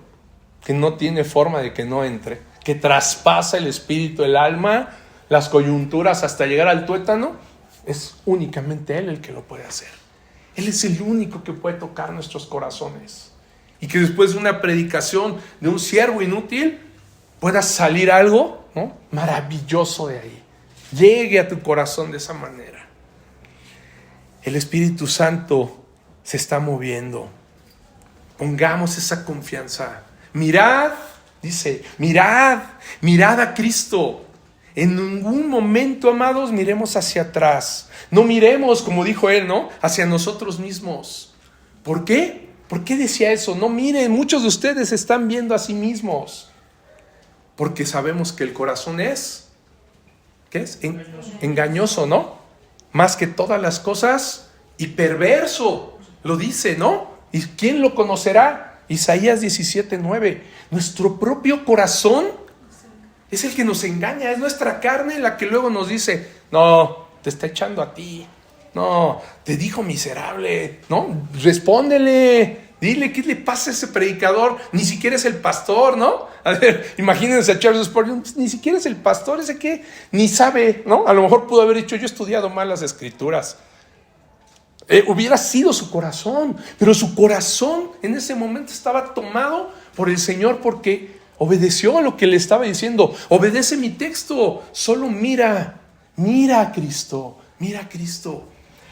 que no tiene forma de que no entre, que traspasa el espíritu, el alma, las coyunturas hasta llegar al tuétano, es únicamente Él el que lo puede hacer. Él es el único que puede tocar nuestros corazones. Y que después de una predicación de un siervo inútil pueda salir algo, ¿no? Maravilloso de ahí. Llegue a tu corazón de esa manera. El Espíritu Santo se está moviendo. Pongamos esa confianza. Mirad, dice, mirad a Cristo. En ningún momento, amados, miremos hacia atrás. No miremos, como dijo él, ¿no? Hacia nosotros mismos. ¿Por qué? ¿Por qué decía eso? No miren, muchos de ustedes están viendo a sí mismos. Porque sabemos que el corazón es, ¿qué es? Engañoso, ¿no? Más que todas las cosas, y perverso. Lo dice, ¿no? ¿Y quién lo conocerá? Isaías 17:9. Nuestro propio corazón es el que nos engaña, es nuestra carne la que luego nos dice, no, te está echando a ti, no, te dijo miserable, no, respóndele, dile qué le pasa a ese predicador, ni siquiera es el pastor, ¿no? A ver, imagínense a Charles Spurgeon, ni siquiera es el pastor, ese que ni sabe, ¿no? A lo mejor pudo haber dicho, yo he estudiado mal las escrituras. Hubiera sido su corazón, pero su corazón en ese momento estaba tomado por el Señor porque obedeció a lo que le estaba diciendo. Obedece mi texto, solo mira a Cristo, mira a Cristo.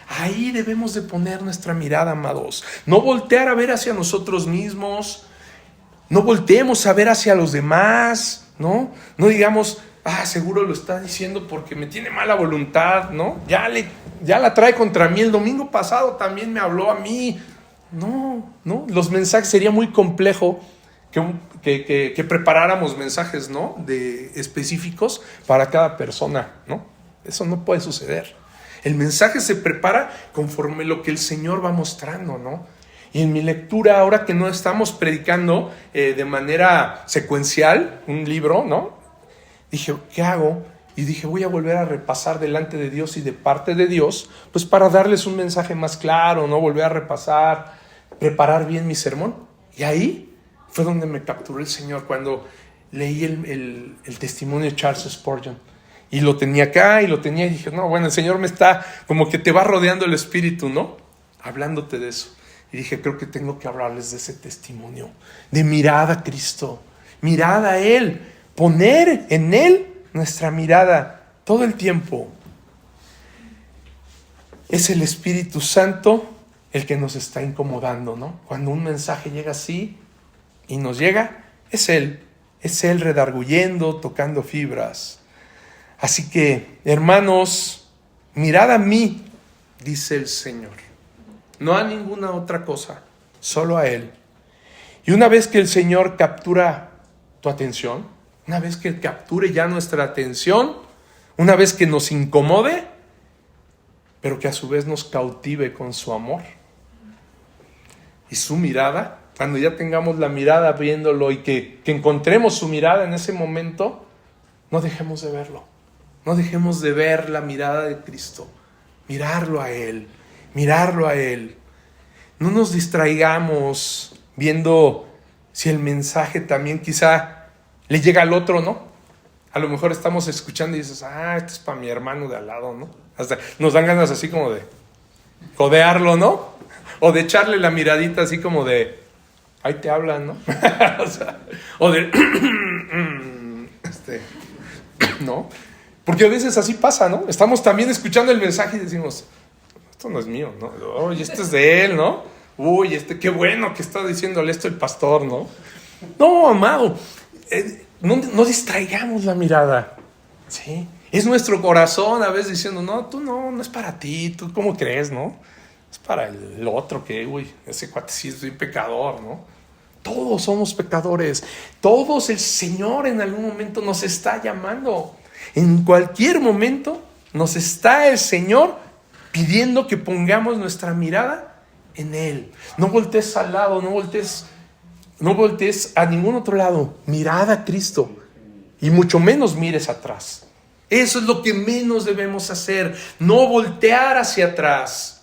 Ahí debemos de poner nuestra mirada, amados. No voltear a ver hacia nosotros mismos, no volteemos a ver hacia los demás, ¿no? No digamos, seguro lo está diciendo porque me tiene mala voluntad, ¿no? Ya la trae contra mí, el domingo pasado también me habló a mí. No, los mensajes, sería muy complejo que preparáramos mensajes, ¿no? Específicos para cada persona, ¿no? Eso no puede suceder. El mensaje se prepara conforme lo que el Señor va mostrando, ¿no? Y en mi lectura, ahora que no estamos predicando de manera secuencial un libro, ¿no? Dije, ¿qué hago? Y dije, voy a volver a repasar delante de Dios y de parte de Dios, pues para darles un mensaje más claro, ¿no? Volver a repasar, preparar bien mi sermón. Y ahí fue donde me capturó el Señor cuando leí el testimonio de Charles Spurgeon. Y lo tenía acá y dije, no, bueno, el Señor me está, como que te va rodeando el Espíritu, ¿no? Hablándote de eso. Y dije, creo que tengo que hablarles de ese testimonio, de mirada a Cristo, mirada a Él, poner en Él nuestra mirada todo el tiempo. Es el Espíritu Santo el que nos está incomodando, ¿no? Cuando un mensaje llega así y nos llega, es Él redarguyendo, tocando fibras. Así que, hermanos, mirad a mí, dice el Señor, no a ninguna otra cosa, solo a Él. Y una vez que el Señor captura tu atención, una vez que Él capture ya nuestra atención, una vez que nos incomode, pero que a su vez nos cautive con su amor y su mirada, cuando ya tengamos la mirada viéndolo y que encontremos su mirada en ese momento, no dejemos de verlo. No dejemos de ver la mirada de Cristo, mirarlo a Él, mirarlo a Él. No nos distraigamos viendo si el mensaje también quizá le llega al otro, ¿no? A lo mejor estamos escuchando y dices, este es para mi hermano de al lado, ¿no? Hasta nos dan ganas así como de codearlo, ¿no? O de echarle la miradita así como de, ahí te hablan, ¿no? o de, ¿no? Porque a veces así pasa, ¿no? Estamos también escuchando el mensaje y decimos, esto no es mío, ¿no? Oye, este es de él, ¿no? Uy, qué bueno que está diciéndole esto el pastor, ¿no? No, amado, no distraigamos la mirada, ¿sí? Es nuestro corazón a veces diciendo, no es para ti, tú cómo crees, ¿no? Es para el otro que, ese cuate sí es un pecador, ¿no? Todos somos pecadores, todos el Señor en algún momento nos está llamando. En cualquier momento nos está el Señor pidiendo que pongamos nuestra mirada en Él. No voltees al lado, no voltees a ningún otro lado. Mirad a Cristo y mucho menos mires atrás. Eso es lo que menos debemos hacer, no voltear hacia atrás.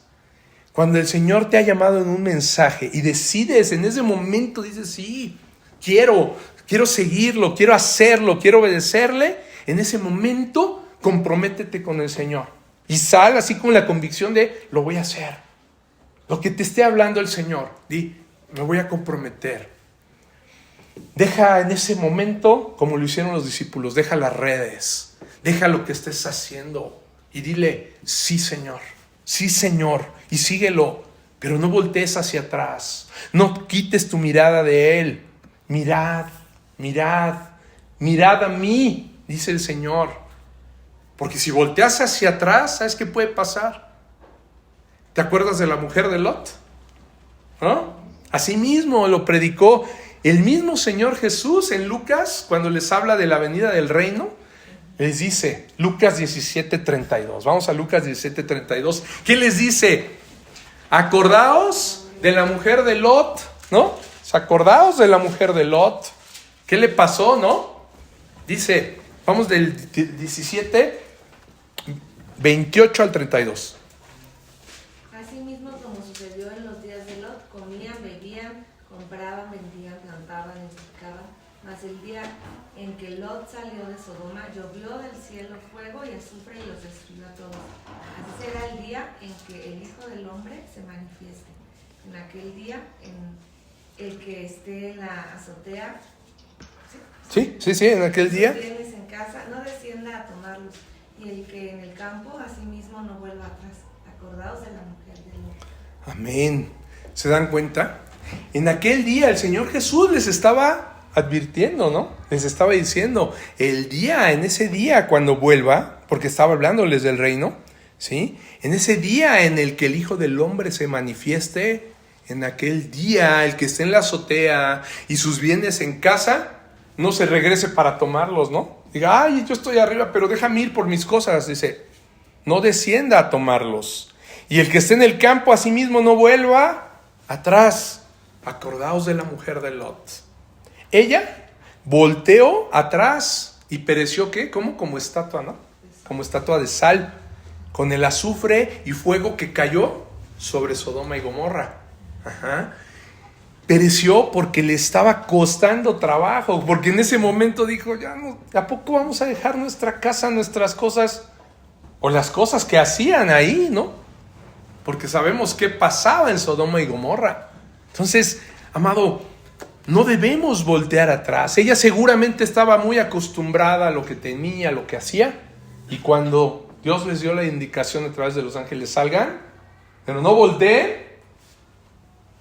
Cuando el Señor te ha llamado en un mensaje y decides en ese momento, dices, sí, quiero seguirlo, quiero hacerlo, quiero obedecerle. En ese momento, comprométete con el Señor. Y sal así con la convicción de, lo voy a hacer. Lo que te esté hablando el Señor, di, me voy a comprometer. Deja en ese momento, como lo hicieron los discípulos, deja las redes, deja lo que estés haciendo y dile, sí Señor, y síguelo, pero no voltees hacia atrás, no quites tu mirada de Él. Mirad a mí, dice el Señor, porque si volteas hacia atrás, ¿sabes qué puede pasar? ¿Te acuerdas de la mujer de Lot? ¿No? Así mismo lo predicó el mismo Señor Jesús en Lucas, cuando les habla de la venida del reino. Les dice, Lucas 17:32, vamos a Lucas 17:32, ¿qué les dice? Acordaos de la mujer de Lot, ¿no? Acordaos de la mujer de Lot, ¿qué le pasó, no? Dice, vamos del 17:28 al 32. Asimismo, como sucedió en los días de Lot, comían, bebían, compraban, vendían, plantaban, edificaban. Mas el día en que Lot salió de Sodoma, llovió del cielo fuego y azufre y los destruyó a todos. Así será el día en que el Hijo del Hombre se manifieste. En aquel día, en el que esté en la azotea, Sí, en aquel día. Bienes en casa, no descienda a tomarlos. Y el que en el campo, asimismo, no vuelva atrás. Acordaos de la mujer de Lot. Amén. ¿Se dan cuenta? En aquel día el Señor Jesús les estaba advirtiendo, ¿no? Les estaba diciendo, en ese día cuando vuelva, porque estaba hablándoles del reino, ¿sí? En ese día en el que el Hijo del Hombre se manifieste, en aquel día el que esté en la azotea y sus bienes en casa, no se regrese para tomarlos, ¿no? Diga, yo estoy arriba, pero déjame ir por mis cosas. Dice, no descienda a tomarlos. Y el que esté en el campo, asimismo, no vuelva atrás. Acordaos de la mujer de Lot. Ella volteó atrás y pereció, ¿qué? Como estatua, ¿no? Como estatua de sal, con el azufre y fuego que cayó sobre Sodoma y Gomorra. Ajá. pereció porque le estaba costando trabajo, porque en ese momento dijo, ya no, ¿a poco vamos a dejar nuestra casa, nuestras cosas, o las cosas que hacían ahí, ¿no? Porque sabemos qué pasaba en Sodoma y Gomorra. Entonces, amado, no debemos voltear atrás. Ella seguramente estaba muy acostumbrada a lo que tenía, a lo que hacía, y cuando Dios les dio la indicación a través de los ángeles, salgan, pero no volteen.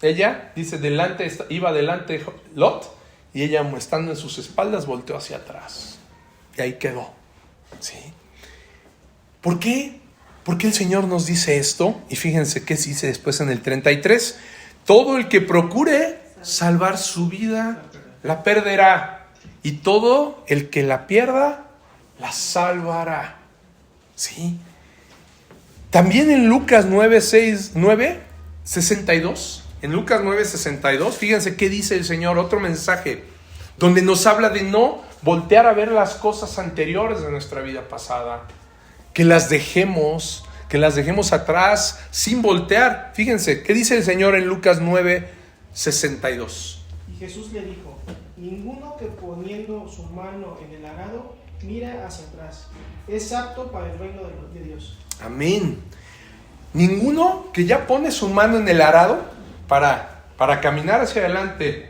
Ella, dice, iba delante Lot, y ella, estando en sus espaldas, volteó hacia atrás. Y ahí quedó. ¿Sí? ¿Por qué? ¿Por qué el Señor nos dice esto? Y fíjense qué dice después en el 33. Todo el que procure salvar su vida, la perderá. Y todo el que la pierda, la salvará. ¿Sí? También en Lucas 9:62. En Lucas 9:62, fíjense qué dice el Señor, otro mensaje, donde nos habla de no voltear a ver las cosas anteriores de nuestra vida pasada, que las dejemos atrás sin voltear. Fíjense, ¿qué dice el Señor en Lucas 9:62? Y Jesús le dijo, ninguno que poniendo su mano en el arado mira hacia atrás, es apto para el reino de Dios. Amén. Ninguno que ya pone su mano en el arado para caminar hacia adelante,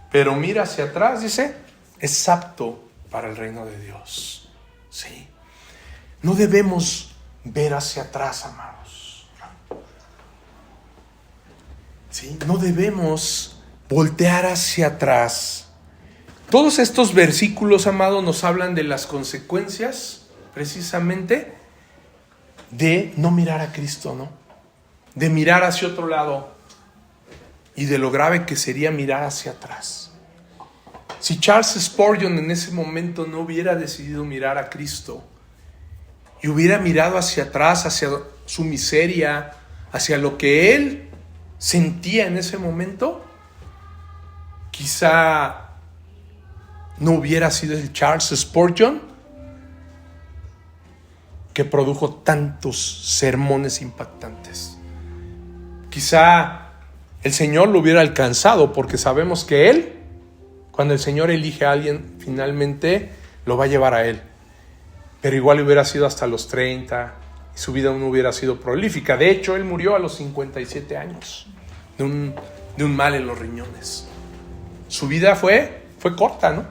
pero mira hacia atrás, dice, es apto para el reino de Dios. Sí. No debemos ver hacia atrás, amados. Sí. No debemos voltear hacia atrás. Todos estos versículos, amados, nos hablan de las consecuencias, precisamente, de no mirar a Cristo, ¿no? De mirar hacia otro lado. Y de lo grave que sería mirar hacia atrás. Si Charles Spurgeon en ese momento no hubiera decidido mirar a Cristo y hubiera mirado hacia atrás, hacia su miseria, hacia lo que él sentía en ese momento, quizá no hubiera sido el Charles Spurgeon que produjo tantos sermones impactantes. Quizá el Señor lo hubiera alcanzado, porque sabemos que Él, cuando el Señor elige a alguien, finalmente lo va a llevar a Él. Pero igual hubiera sido hasta los 30, y su vida no hubiera sido prolífica. De hecho, Él murió a los 57 años, de un mal en los riñones. Su vida fue corta, ¿no?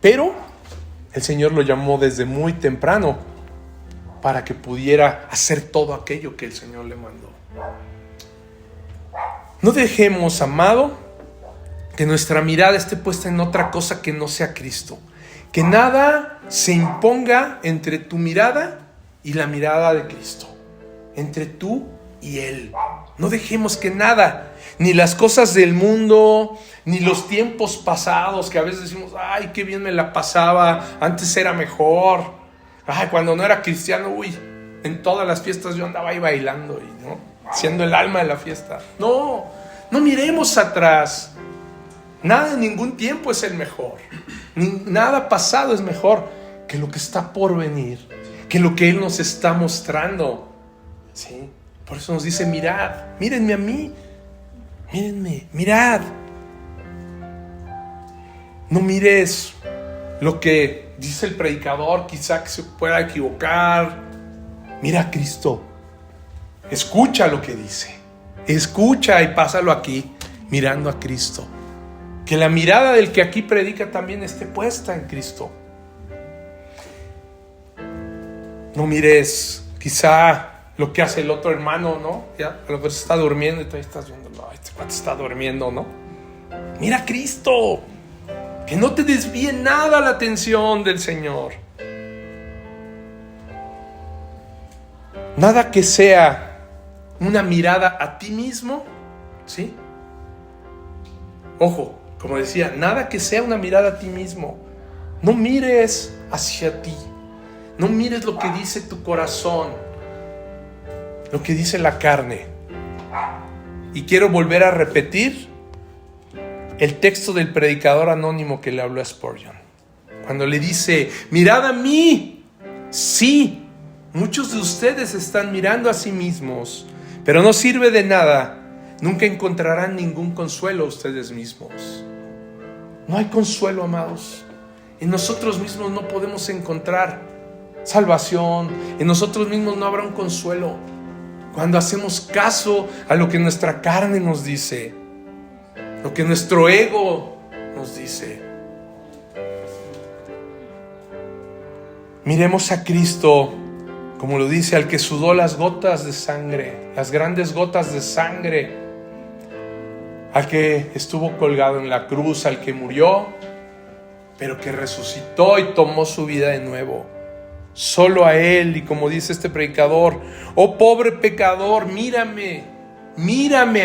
Pero el Señor lo llamó desde muy temprano para que pudiera hacer todo aquello que el Señor le mandó. No dejemos, amado, que nuestra mirada esté puesta en otra cosa que no sea Cristo. Que nada se imponga entre tu mirada y la mirada de Cristo. Entre tú y Él. No dejemos que nada, ni las cosas del mundo, ni los tiempos pasados, que a veces decimos, ay, qué bien me la pasaba, antes era mejor. Ay, cuando no era cristiano, en todas las fiestas yo andaba ahí bailando, ¿no? Siendo el alma de la fiesta. No miremos atrás. Nada en ningún tiempo es el mejor. Nada pasado es mejor que lo que está por venir, que lo que Él nos está mostrando. ¿Sí? Por eso nos dice, mirad, mírenme a mí, mírenme, mirad. No mires lo que dice el predicador, quizá que se pueda equivocar. Mira a Cristo. Escucha lo que dice. Escucha y pásalo aquí, mirando a Cristo. Que la mirada del que aquí predica también esté puesta en Cristo. No mires quizá lo que hace el otro hermano, ¿no? Ya a lo mejor está durmiendo y tú ahí estás viendo, no, este cuate está durmiendo, ¿no? Mira a Cristo. Que no te desvíe nada la atención del Señor. Nada que sea una mirada a ti mismo, ¿sí? Ojo, como decía, nada que sea una mirada a ti mismo. No mires hacia ti. No mires lo que dice tu corazón, lo que dice la carne. Y quiero volver a repetir el texto del predicador anónimo que le habló a Spurgeon. Cuando le dice, mirad a mí. Sí, muchos de ustedes están mirando a sí mismos, pero no sirve de nada. nunca encontrarán ningún consuelo ustedes mismos. No hay consuelo, amados. En nosotros mismos no podemos encontrar salvación. En nosotros mismos no habrá un consuelo cuando hacemos caso a lo que nuestra carne nos dice, lo que nuestro ego nos dice. Miremos a Cristo, como lo dice, al que sudó las gotas de sangre, las grandes gotas de sangre, al que estuvo colgado en la cruz, al que murió, pero que resucitó y tomó su vida de nuevo. Solo a Él, y como dice este predicador, oh pobre pecador, mírame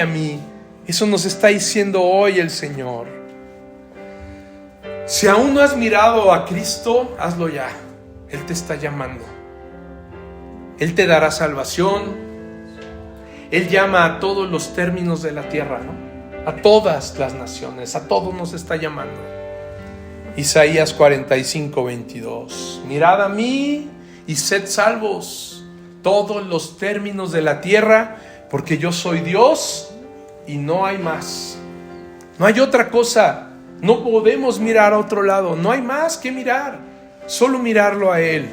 a mí. Eso nos está diciendo hoy el Señor. Si aún no has mirado a Cristo, hazlo ya. Él te está llamando. Él te dará salvación. Él llama a todos los términos de la tierra, ¿no? A todas las naciones, a todos nos está llamando. Isaías 45:22. Mirad a mí y sed salvos, todos los términos de la tierra, porque yo soy Dios y no hay más. No hay otra cosa. No podemos mirar a otro lado. No hay más que mirar. Solo mirarlo a Él.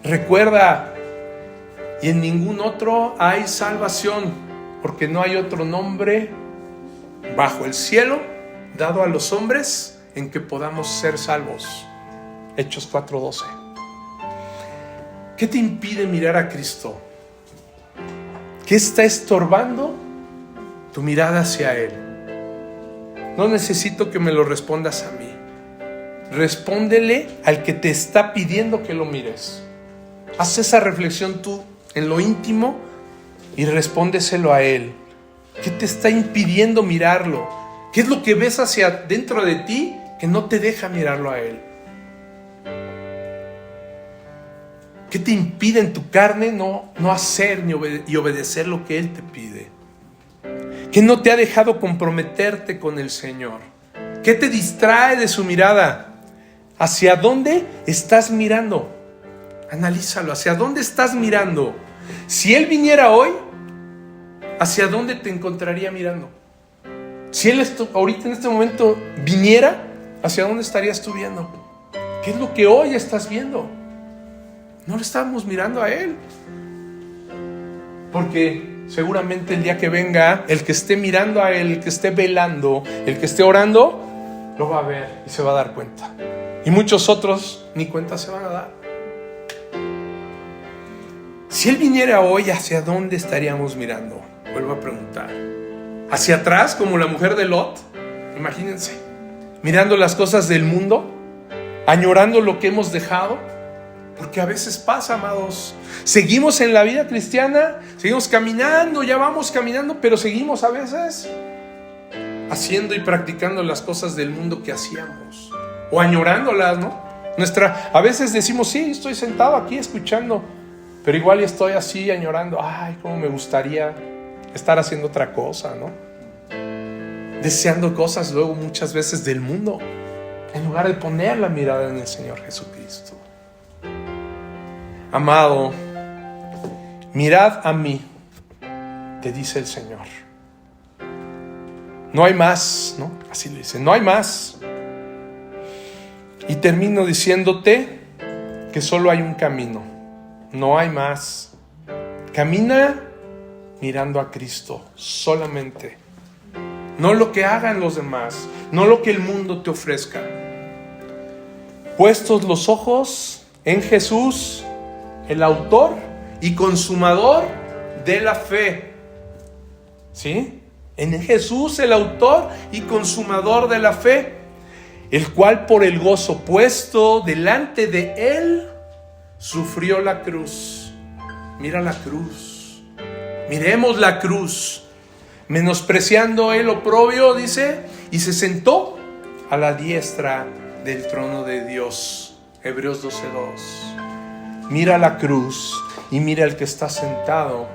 Recuerda, y en ningún otro hay salvación, porque no hay otro nombre bajo el cielo dado a los hombres en que podamos ser salvos. Hechos 4:12. ¿Qué te impide mirar a Cristo? ¿Qué está estorbando tu mirada hacia Él? No necesito que me lo respondas a mí. Respóndele al que te está pidiendo que lo mires. Haz esa reflexión tú en lo íntimo y respóndeselo a Él. ¿Qué te está impidiendo mirarlo? ¿Qué es lo que ves hacia dentro de ti que no te deja mirarlo a Él? ¿Qué te impide en tu carne no hacer y obedecer lo que Él te pide? ¿Qué no te ha dejado comprometerte con el Señor? ¿Qué te distrae de su mirada? ¿Hacia dónde estás mirando? Analízalo. ¿Hacia dónde estás mirando? Si Él viniera hoy, ¿hacia dónde te encontraría mirando? Si Él ahorita en este momento viniera, ¿hacia dónde estarías tú viendo? ¿Qué es lo que hoy estás viendo? No le estamos mirando a Él. Porque seguramente el día que venga, el que esté mirando a Él, el que esté velando, el que esté orando, lo va a ver y se va a dar cuenta. Y muchos otros ni cuenta se van a dar. Si Él viniera hoy, ¿hacia dónde estaríamos mirando? Vuelvo a preguntar. ¿Hacia atrás, como la mujer de Lot? Imagínense, mirando las cosas del mundo, añorando lo que hemos dejado. Porque a veces pasa, amados. Seguimos en la vida cristiana, seguimos caminando, ya vamos caminando, pero seguimos a veces haciendo y practicando las cosas del mundo que hacíamos, o añorándolas, ¿no? A veces decimos, sí, estoy sentado aquí escuchando, pero igual estoy así añorando, ay, cómo me gustaría estar haciendo otra cosa, ¿no? Deseando cosas luego muchas veces del mundo, en lugar de poner la mirada en el Señor Jesucristo. Amado, mirad a mí, te dice el Señor. No hay más, ¿no? Así le dice, no hay más. Y termino diciéndote que solo hay un camino, no hay más. Camina mirando a Cristo solamente. No lo que hagan los demás, no lo que el mundo te ofrezca. Puestos los ojos en Jesús, el autor y consumador de la fe. ¿Sí? En Jesús, el autor y consumador de la fe, el cual por el gozo puesto delante de Él, sufrió la cruz. Mira la cruz. Miremos la cruz. Menospreciando el oprobio, dice, y se sentó a la diestra del trono de Dios. Hebreos 12:2. Mira la cruz y mira el que está sentado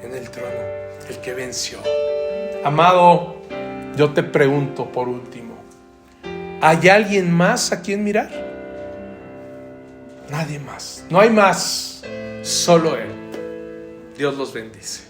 en el trono, el que venció. Amado, yo te pregunto por último, ¿hay alguien más a quien mirar? Nadie más, no hay más, solo Él. Dios los bendice.